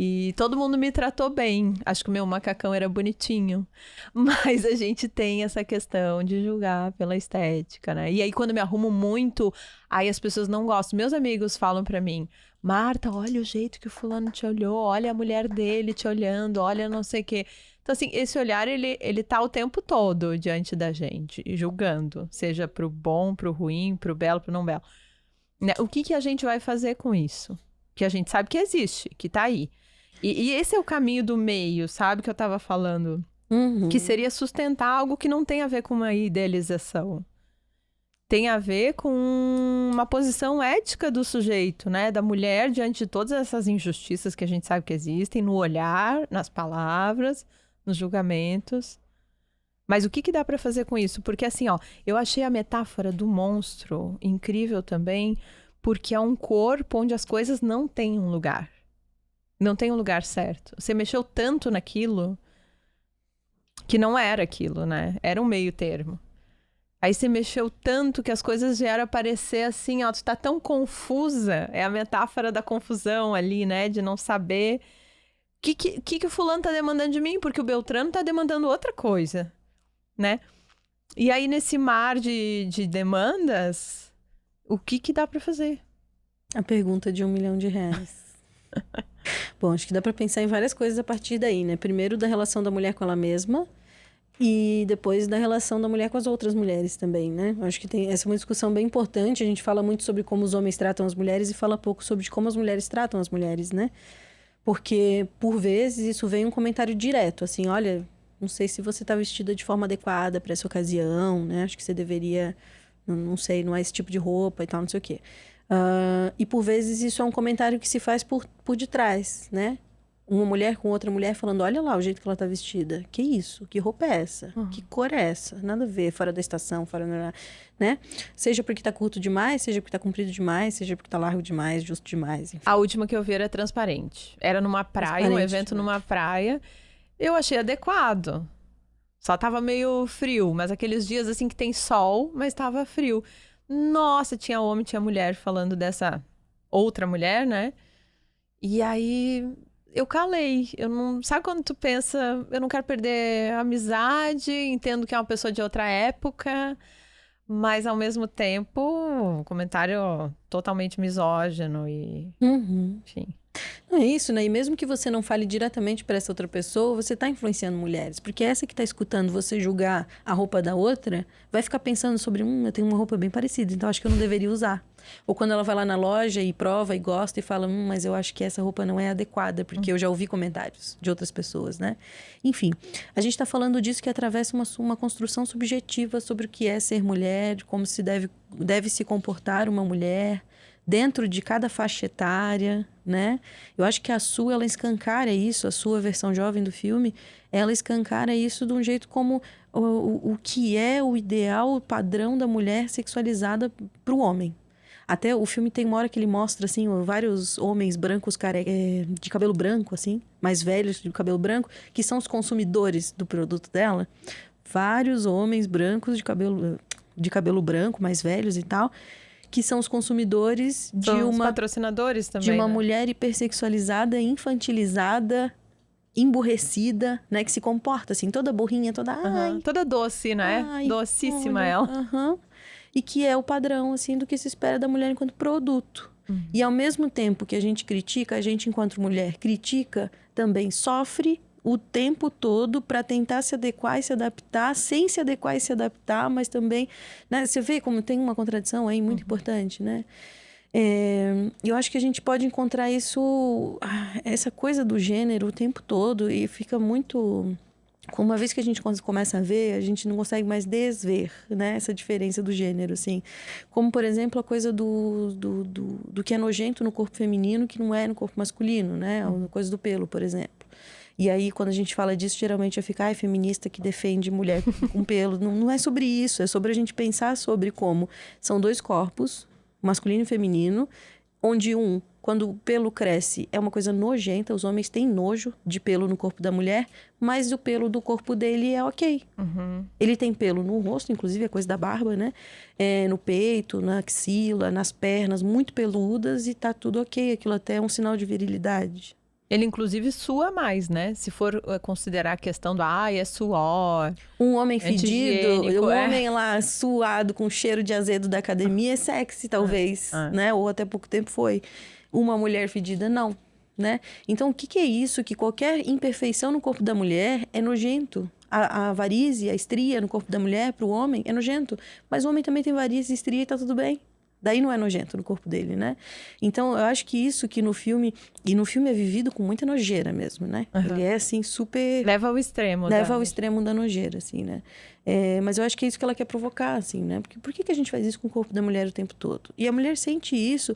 [SPEAKER 1] E todo mundo me tratou bem. Acho que o meu macacão era bonitinho. Mas a gente tem essa questão de julgar pela estética, né? E aí, quando eu me arrumo muito, aí as pessoas não gostam. Meus amigos falam pra mim, Marta, olha o jeito que o fulano te olhou, olha a mulher dele te olhando, olha não sei o quê. Então, assim, esse olhar, ele tá o tempo todo diante da gente, julgando. Seja pro bom, pro ruim, pro belo, pro não belo. Né? O que a gente vai fazer com isso? Que a gente sabe que existe, que tá aí. E esse é o caminho do meio, sabe? Que eu tava falando. Que seria sustentar algo que não tem a ver com uma idealização. Tem a ver com uma posição ética do sujeito, né? Da mulher diante de todas essas injustiças que a gente sabe que existem, no olhar, nas palavras, nos julgamentos. Mas o que dá pra fazer com isso? Porque assim, ó, eu achei a metáfora do monstro incrível também, porque é um corpo onde as coisas não têm um lugar. Não tem um lugar certo. Você mexeu tanto naquilo que não era aquilo, né? Era um meio termo. Aí você mexeu tanto que as coisas vieram aparecer assim, ó, tu tá tão confusa. É a metáfora da confusão ali, né? De não saber o que o fulano tá demandando de mim, porque o Beltrano tá demandando outra coisa, né? E aí nesse mar de demandas, o que dá pra fazer?
[SPEAKER 2] A pergunta de R$1 milhão. Bom, acho que dá para pensar em várias coisas a partir daí, né? Primeiro da relação da mulher com ela mesma e depois da relação da mulher com as outras mulheres também, né? Acho que essa é uma discussão bem importante. A gente fala muito sobre como os homens tratam as mulheres e fala pouco sobre como as mulheres tratam as mulheres, né? Porque, por vezes, isso vem um comentário direto, assim, olha, não sei se você está vestida de forma adequada para essa ocasião, né? Acho que você deveria, não sei, não é esse tipo de roupa e tal, não sei o quê. E por vezes isso é um comentário que se faz por detrás, né? Uma mulher com outra mulher falando, olha lá o jeito que ela tá vestida. Que isso? Que roupa é essa? Que cor é essa? Nada a ver, fora da estação, fora... né? Seja porque tá curto demais, seja porque tá comprido demais, seja porque tá largo demais, justo demais, enfim.
[SPEAKER 1] A última que eu vi era transparente. Era numa praia, um evento numa praia. Eu achei adequado. Só tava meio frio, mas aqueles dias assim que tem sol, mas tava frio. Nossa, tinha homem, tinha mulher falando dessa outra mulher, né? E aí eu calei. Eu não... Sabe quando tu pensa, eu não quero perder a amizade, entendo que é uma pessoa de outra época, mas ao mesmo tempo, um comentário totalmente misógino e... Enfim.
[SPEAKER 2] É isso, né? E mesmo que você não fale diretamente para essa outra pessoa, você está influenciando mulheres. Porque essa que está escutando você julgar a roupa da outra, vai ficar pensando sobre, eu tenho uma roupa bem parecida, então acho que eu não deveria usar. Ou quando ela vai lá na loja e prova e gosta e fala, mas eu acho que essa roupa não é adequada, porque eu já ouvi comentários de outras pessoas, né? Enfim, a gente está falando disso que atravessa uma construção subjetiva sobre o que é ser mulher, como se deve se comportar uma mulher, dentro de cada faixa etária, né? Eu acho que a Sue, ela escancara isso, a sua versão jovem do filme, ela escancara isso de um jeito como o que é o ideal, o padrão da mulher sexualizada para o homem. Até o filme tem uma hora que ele mostra, assim, vários homens brancos, de cabelo branco, assim, mais velhos de cabelo branco, que são os consumidores do produto dela. Vários homens brancos de cabelo branco, mais velhos e tal, que são os consumidores
[SPEAKER 1] os patrocinadores também,
[SPEAKER 2] de uma
[SPEAKER 1] né?
[SPEAKER 2] mulher hipersexualizada, infantilizada, emburrecida, né? Que se comporta assim, toda burrinha, toda...
[SPEAKER 1] toda doce, né? Docíssima
[SPEAKER 2] olha,
[SPEAKER 1] ela.
[SPEAKER 2] E que é o padrão, assim, do que se espera da mulher enquanto produto. E ao mesmo tempo que a gente critica, a gente enquanto mulher critica, também sofre o tempo todo para tentar se adequar e se adaptar, sem se adequar e se adaptar, mas também, né? Você vê como tem uma contradição aí muito importante, né? Eu acho que a gente pode encontrar essa coisa do gênero o tempo todo e fica muito... Uma vez que a gente começa a ver, a gente não consegue mais desver, né? Essa diferença do gênero, assim. Como, por exemplo, a coisa do que é nojento no corpo feminino que não é no corpo masculino, né? A coisa do pelo, por exemplo. E aí, quando a gente fala disso, geralmente fica, feminista que defende mulher com pelo. Não é sobre isso, é sobre a gente pensar sobre como são dois corpos, masculino e feminino, onde quando o pelo cresce, é uma coisa nojenta, os homens têm nojo de pelo no corpo da mulher, mas o pelo do corpo dele é ok. Ele tem pelo no rosto, inclusive é coisa da barba, né? No peito, na axila, nas pernas, muito peludas e tá tudo ok. Aquilo até é um sinal de virilidade.
[SPEAKER 1] Ele, inclusive, sua mais, né? Se for considerar a questão do, é suor.
[SPEAKER 2] Um homem fedido, homem lá suado com cheiro de azedo da academia é sexy, talvez, né? Ou até pouco tempo foi. Uma mulher fedida, não, né? Então, o que é isso? Que qualquer imperfeição no corpo da mulher é nojento. A varize, a estria no corpo da mulher, para o homem, é nojento. Mas o homem também tem varize e estria e tá tudo bem. Daí não é nojento no corpo dele, né? Então, eu acho que isso que no filme... E no filme é vivido com muita nojeira mesmo, né? Ele é, assim, super...
[SPEAKER 1] Leva ao extremo.
[SPEAKER 2] Leva ao extremo da nojeira, assim, né? Mas eu acho que é isso que ela quer provocar, assim, né? Porque por que a gente faz isso com o corpo da mulher o tempo todo? E a mulher sente isso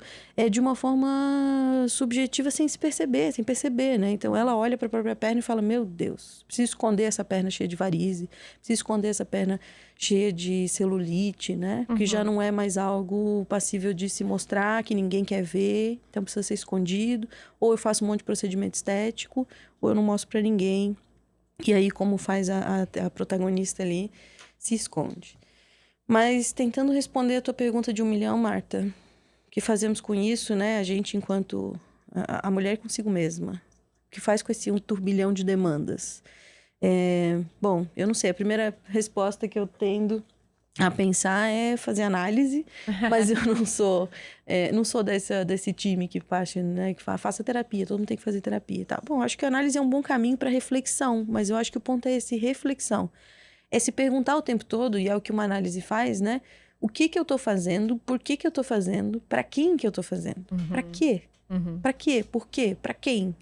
[SPEAKER 2] de uma forma subjetiva, sem se perceber, sem perceber, né? Então, ela olha para a própria perna e fala, meu Deus, preciso esconder essa perna cheia de varize, preciso esconder essa perna cheia de celulite, né? Que já não é mais algo passível de se mostrar, que ninguém quer ver, então precisa ser escondido. Ou eu faço um monte de procedimento estético, ou eu não mostro para ninguém. E aí, como faz a protagonista ali, se esconde. Mas, tentando responder a tua pergunta de 1 milhão, Marta, o que fazemos com isso, né? A gente, enquanto a mulher consigo mesma. O que faz com esse turbilhão de demandas? Bom, eu não sei. A primeira resposta que eu tendo a pensar é fazer análise, mas eu não sou desse time que parte, né, que faça terapia, todo mundo tem que fazer terapia, tá? Bom, acho que a análise é um bom caminho para reflexão, mas eu acho que o ponto é esse, reflexão. É se perguntar o tempo todo, e é o que uma análise faz, né? O que eu tô fazendo, por que eu tô fazendo, para quem que eu tô fazendo, para quê? Para quê? Por quê? Para quem?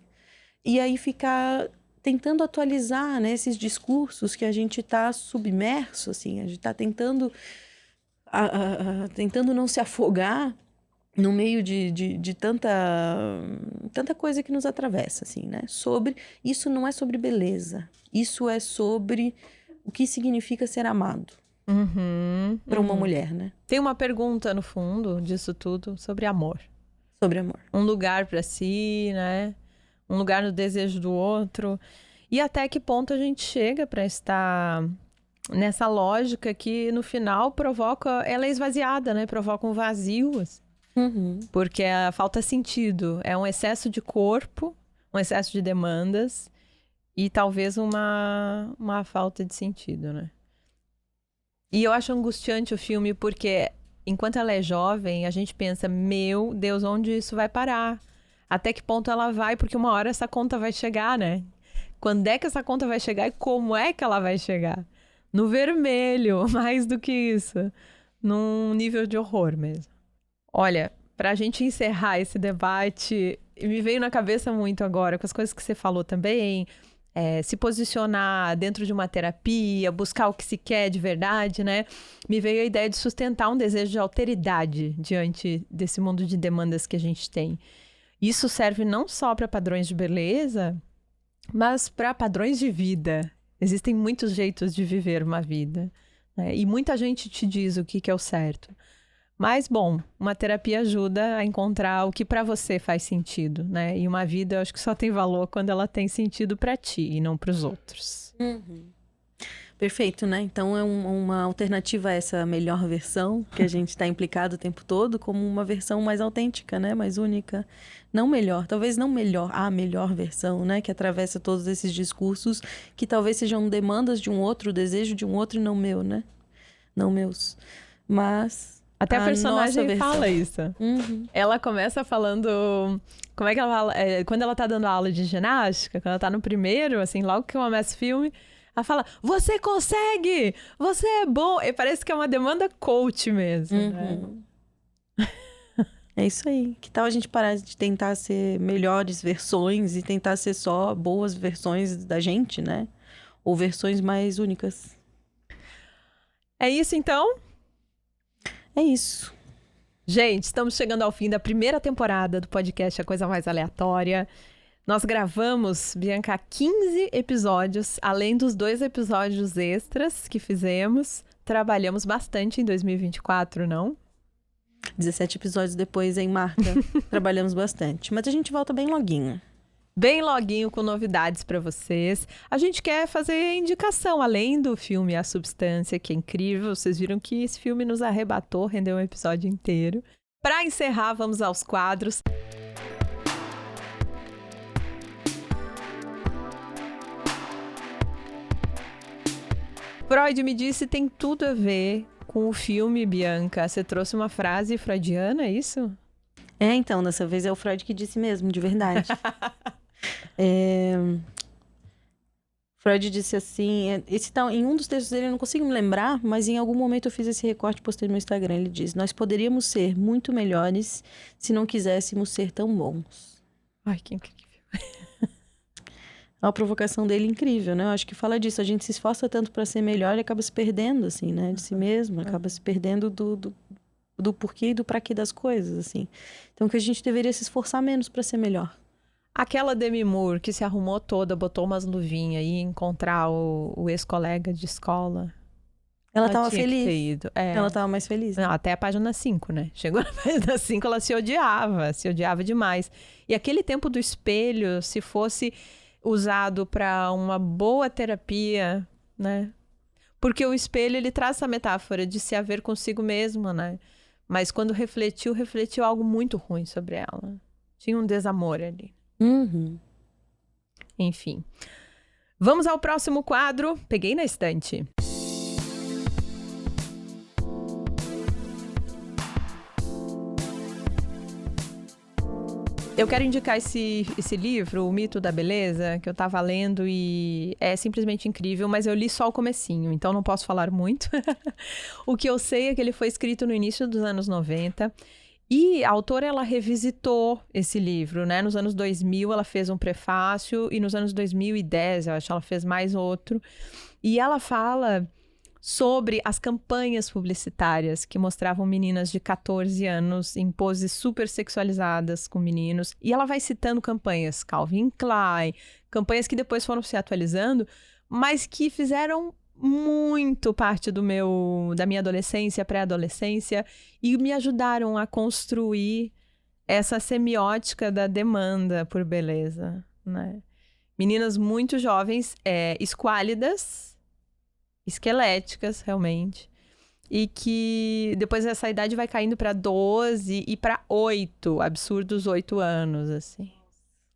[SPEAKER 2] E aí ficar tentando atualizar, né, esses discursos que a gente está submerso, assim, a gente está tentando não se afogar no meio de tanta coisa que nos atravessa, assim, né? Isso não é sobre beleza, isso é sobre o que significa ser amado para uma mulher, né?
[SPEAKER 1] Tem uma pergunta no fundo disso tudo sobre amor.
[SPEAKER 2] Sobre amor.
[SPEAKER 1] Um lugar para si, né? Um lugar no desejo do outro. E até que ponto a gente chega para estar nessa lógica que no final ela é esvaziada, né? Provoca um vazio. Porque falta sentido. É um excesso de corpo, um excesso de demandas e talvez uma falta de sentido, né? E eu acho angustiante o filme porque enquanto ela é jovem, a gente pensa, meu Deus, onde isso vai parar? Até que ponto ela vai? Porque uma hora essa conta vai chegar, né? Quando é que essa conta vai chegar e como é que ela vai chegar? No vermelho, mais do que isso. Num nível de horror mesmo. Olha, pra gente encerrar esse debate, me veio na cabeça muito agora, com as coisas que você falou também, se posicionar dentro de uma terapia, buscar o que se quer de verdade, né? Me veio a ideia de sustentar um desejo de alteridade diante desse mundo de demandas que a gente tem. Isso serve não só para padrões de beleza, mas para padrões de vida. Existem muitos jeitos de viver uma vida, né? E muita gente te diz o que é o certo. Mas, bom, uma terapia ajuda a encontrar o que para você faz sentido, né? E uma vida, eu acho que só tem valor quando ela tem sentido para ti e não para os outros.
[SPEAKER 2] Perfeito, né? Então é uma alternativa a essa melhor versão que a gente está implicado o tempo todo, como uma versão mais autêntica, né? Mais única. Não melhor, talvez não melhor, a melhor versão, né? Que atravessa todos esses discursos que talvez sejam demandas de um outro, desejo de um outro e não meu, né? Não meus. Mas...
[SPEAKER 1] Até a personagem fala isso. Ela começa falando... Como é que ela fala? Quando ela tá dando aula de ginástica, quando ela tá no primeiro, assim, logo que começa o filme, ela fala, você consegue! Você é bom! E parece que é uma demanda coach mesmo, né?
[SPEAKER 2] É isso aí. Que tal a gente parar de tentar ser melhores versões e tentar ser só boas versões da gente, né? Ou versões mais únicas.
[SPEAKER 1] É isso, então?
[SPEAKER 2] É isso.
[SPEAKER 1] Gente, estamos chegando ao fim da primeira temporada do podcast A Coisa Mais Aleatória. Nós gravamos, Bianca, 15 episódios, além dos 2 episódios extras que fizemos. Trabalhamos bastante em 2024, não?
[SPEAKER 2] 17 episódios depois, hein, Marta? Trabalhamos bastante. Mas a gente volta bem loguinho.
[SPEAKER 1] Bem loguinho com novidades para vocês. A gente quer fazer indicação, além do filme A Substância, que é incrível. Vocês viram que esse filme nos arrebatou, rendeu um episódio inteiro. Para encerrar, vamos aos quadros. Freud me disse tem tudo a ver com o filme, Bianca. Você trouxe uma frase freudiana, é isso?
[SPEAKER 2] Então, dessa vez é o Freud que disse mesmo, de verdade. Freud disse assim, em um dos textos dele eu não consigo me lembrar, mas em algum momento eu fiz esse recorte e postei no meu Instagram. Ele diz, nós poderíamos ser muito melhores se não quiséssemos ser tão bons.
[SPEAKER 1] Ai, que incrível.
[SPEAKER 2] É uma provocação dele incrível, né? Eu acho que fala disso, a gente se esforça tanto para ser melhor e acaba se perdendo, assim, né? De si mesmo, acaba se perdendo do porquê e do pra quê das coisas, assim. Então que a gente deveria se esforçar menos para ser melhor.
[SPEAKER 1] Aquela Demi Moore que se arrumou toda, botou umas luvinhas e ia encontrar o ex-colega de escola.
[SPEAKER 2] Ela tava feliz. Ela tava mais feliz.
[SPEAKER 1] Né? Não, até a página 5, né? Chegou na página 5, ela se odiava demais. E aquele tempo do espelho, se fosse usado para uma boa terapia, né? Porque o espelho, ele traz essa metáfora de se haver consigo mesma, né? Mas quando refletiu algo muito ruim sobre ela. Tinha um desamor ali. Enfim. Vamos ao próximo quadro. Peguei na estante. Eu quero indicar esse livro, O Mito da Beleza, que eu tava lendo e é simplesmente incrível, mas eu li só o comecinho, então não posso falar muito. O que eu sei é que ele foi escrito no início dos anos 90 e a autora, ela revisitou esse livro, né? Nos anos 2000 ela fez um prefácio e nos anos 2010, eu acho, ela fez mais outro. E ela fala sobre as campanhas publicitárias que mostravam meninas de 14 anos em poses super sexualizadas com meninos. E ela vai citando campanhas Calvin Klein, campanhas que depois foram se atualizando, mas que fizeram muito parte da minha adolescência, pré-adolescência, e me ajudaram a construir essa semiótica da demanda por beleza, né? Meninas muito jovens, esquálidas, esqueléticas, realmente. E que depois essa idade vai caindo para 12 e para 8, absurdos 8 anos, assim.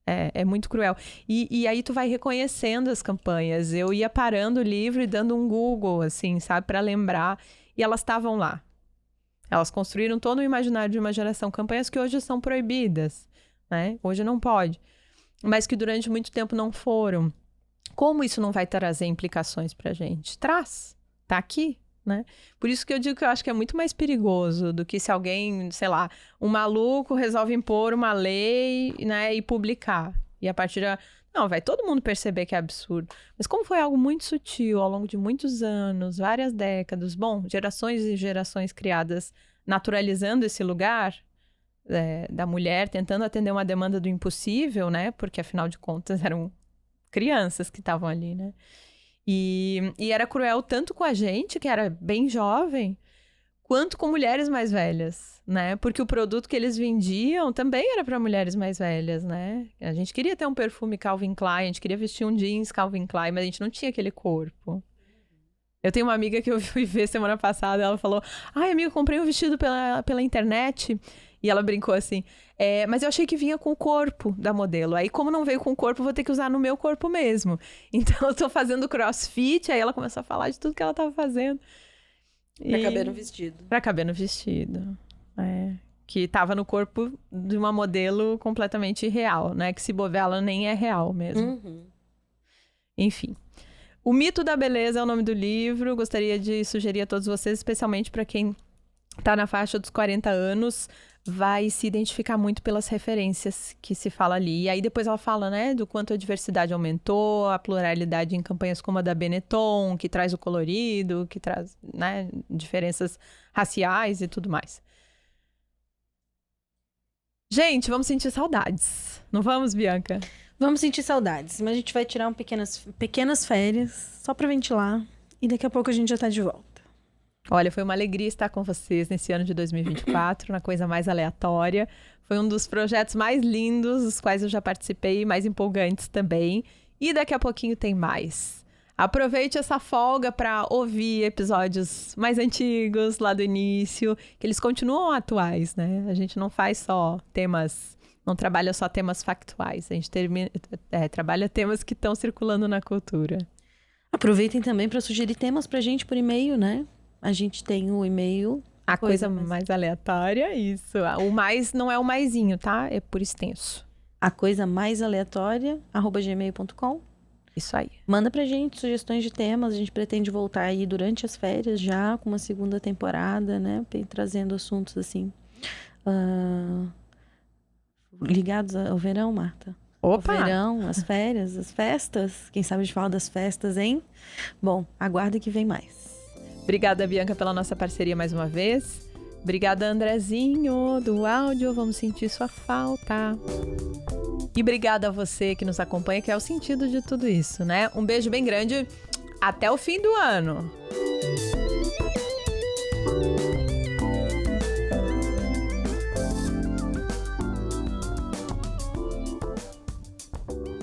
[SPEAKER 1] É muito cruel. E aí tu vai reconhecendo as campanhas. Eu ia parando o livro e dando um Google, assim, sabe? Para lembrar. E elas estavam lá. Elas construíram todo o imaginário de uma geração. Campanhas que hoje são proibidas, né? Hoje não pode. Mas que durante muito tempo não foram. Como isso não vai trazer implicações pra gente? Traz. Tá aqui, né? Por isso que eu digo que eu acho que é muito mais perigoso do que se alguém, sei lá, um maluco resolve impor uma lei, né, e publicar. E a partir da... Não, vai todo mundo perceber que é absurdo. Mas como foi algo muito sutil ao longo de muitos anos, várias décadas, bom, gerações e gerações criadas naturalizando esse lugar da mulher, tentando atender uma demanda do impossível, né? Porque afinal de contas eram crianças que estavam ali, né? E era cruel tanto com a gente, que era bem jovem, quanto com mulheres mais velhas, né? Porque o produto que eles vendiam também era para mulheres mais velhas, né? A gente queria ter um perfume Calvin Klein, a gente queria vestir um jeans Calvin Klein, mas a gente não tinha aquele corpo. Eu tenho uma amiga que eu fui ver semana passada, ela falou: ai, amiga, eu comprei um vestido pela internet. E ela brincou assim, mas eu achei que vinha com o corpo da modelo. Aí, como não veio com o corpo, eu vou ter que usar no meu corpo mesmo. Então, eu tô fazendo crossfit, aí ela começou a falar de tudo que ela tava fazendo.
[SPEAKER 2] Pra caber no vestido.
[SPEAKER 1] Pra caber no vestido. Que tava no corpo de uma modelo completamente irreal, né? Que se bobear, ela nem é real mesmo.
[SPEAKER 2] Uhum.
[SPEAKER 1] Enfim. O Mito da Beleza é o nome do livro. Gostaria de sugerir a todos vocês, especialmente para quem tá na faixa dos 40 anos, vai se identificar muito pelas referências que se fala ali. E aí depois ela fala, né, do quanto a diversidade aumentou, a pluralidade em campanhas como a da Benetton, que traz o colorido, que traz, né, diferenças raciais e tudo mais. Gente, vamos sentir saudades. Não vamos, Bianca?
[SPEAKER 2] Vamos sentir saudades, mas a gente vai tirar pequenas férias só pra ventilar e daqui a pouco a gente já tá de volta.
[SPEAKER 1] Olha, foi uma alegria estar com vocês nesse ano de 2024, na Coisa Mais Aleatória. Foi um dos projetos mais lindos, dos quais eu já participei, mais empolgantes também. E daqui a pouquinho tem mais. Aproveite essa folga para ouvir episódios mais antigos, lá do início, que eles continuam atuais, né? A gente não faz só temas, não trabalha só temas factuais, a gente trabalha temas que estão circulando na cultura.
[SPEAKER 2] Aproveitem também para sugerir temas pra gente por e-mail, né? A gente tem o e-mail...
[SPEAKER 1] A coisa mais aleatória, isso. O mais não é o maisinho, tá? É por extenso.
[SPEAKER 2] A coisa mais aleatória, @gmail.com.
[SPEAKER 1] Isso aí.
[SPEAKER 2] Manda pra gente sugestões de temas. A gente pretende voltar aí durante as férias já com uma segunda temporada, né? Trazendo assuntos assim... ligados ao verão, Marta.
[SPEAKER 1] Opa!
[SPEAKER 2] O verão, as férias, as festas. Quem sabe a gente fala das festas, hein? Bom, aguarda que vem mais.
[SPEAKER 1] Obrigada, Bianca, pela nossa parceria mais uma vez. Obrigada, Andrezinho, do áudio. Vamos sentir sua falta. E obrigada a você que nos acompanha, que é o sentido de tudo isso, né? Um beijo bem grande. Até o fim do ano.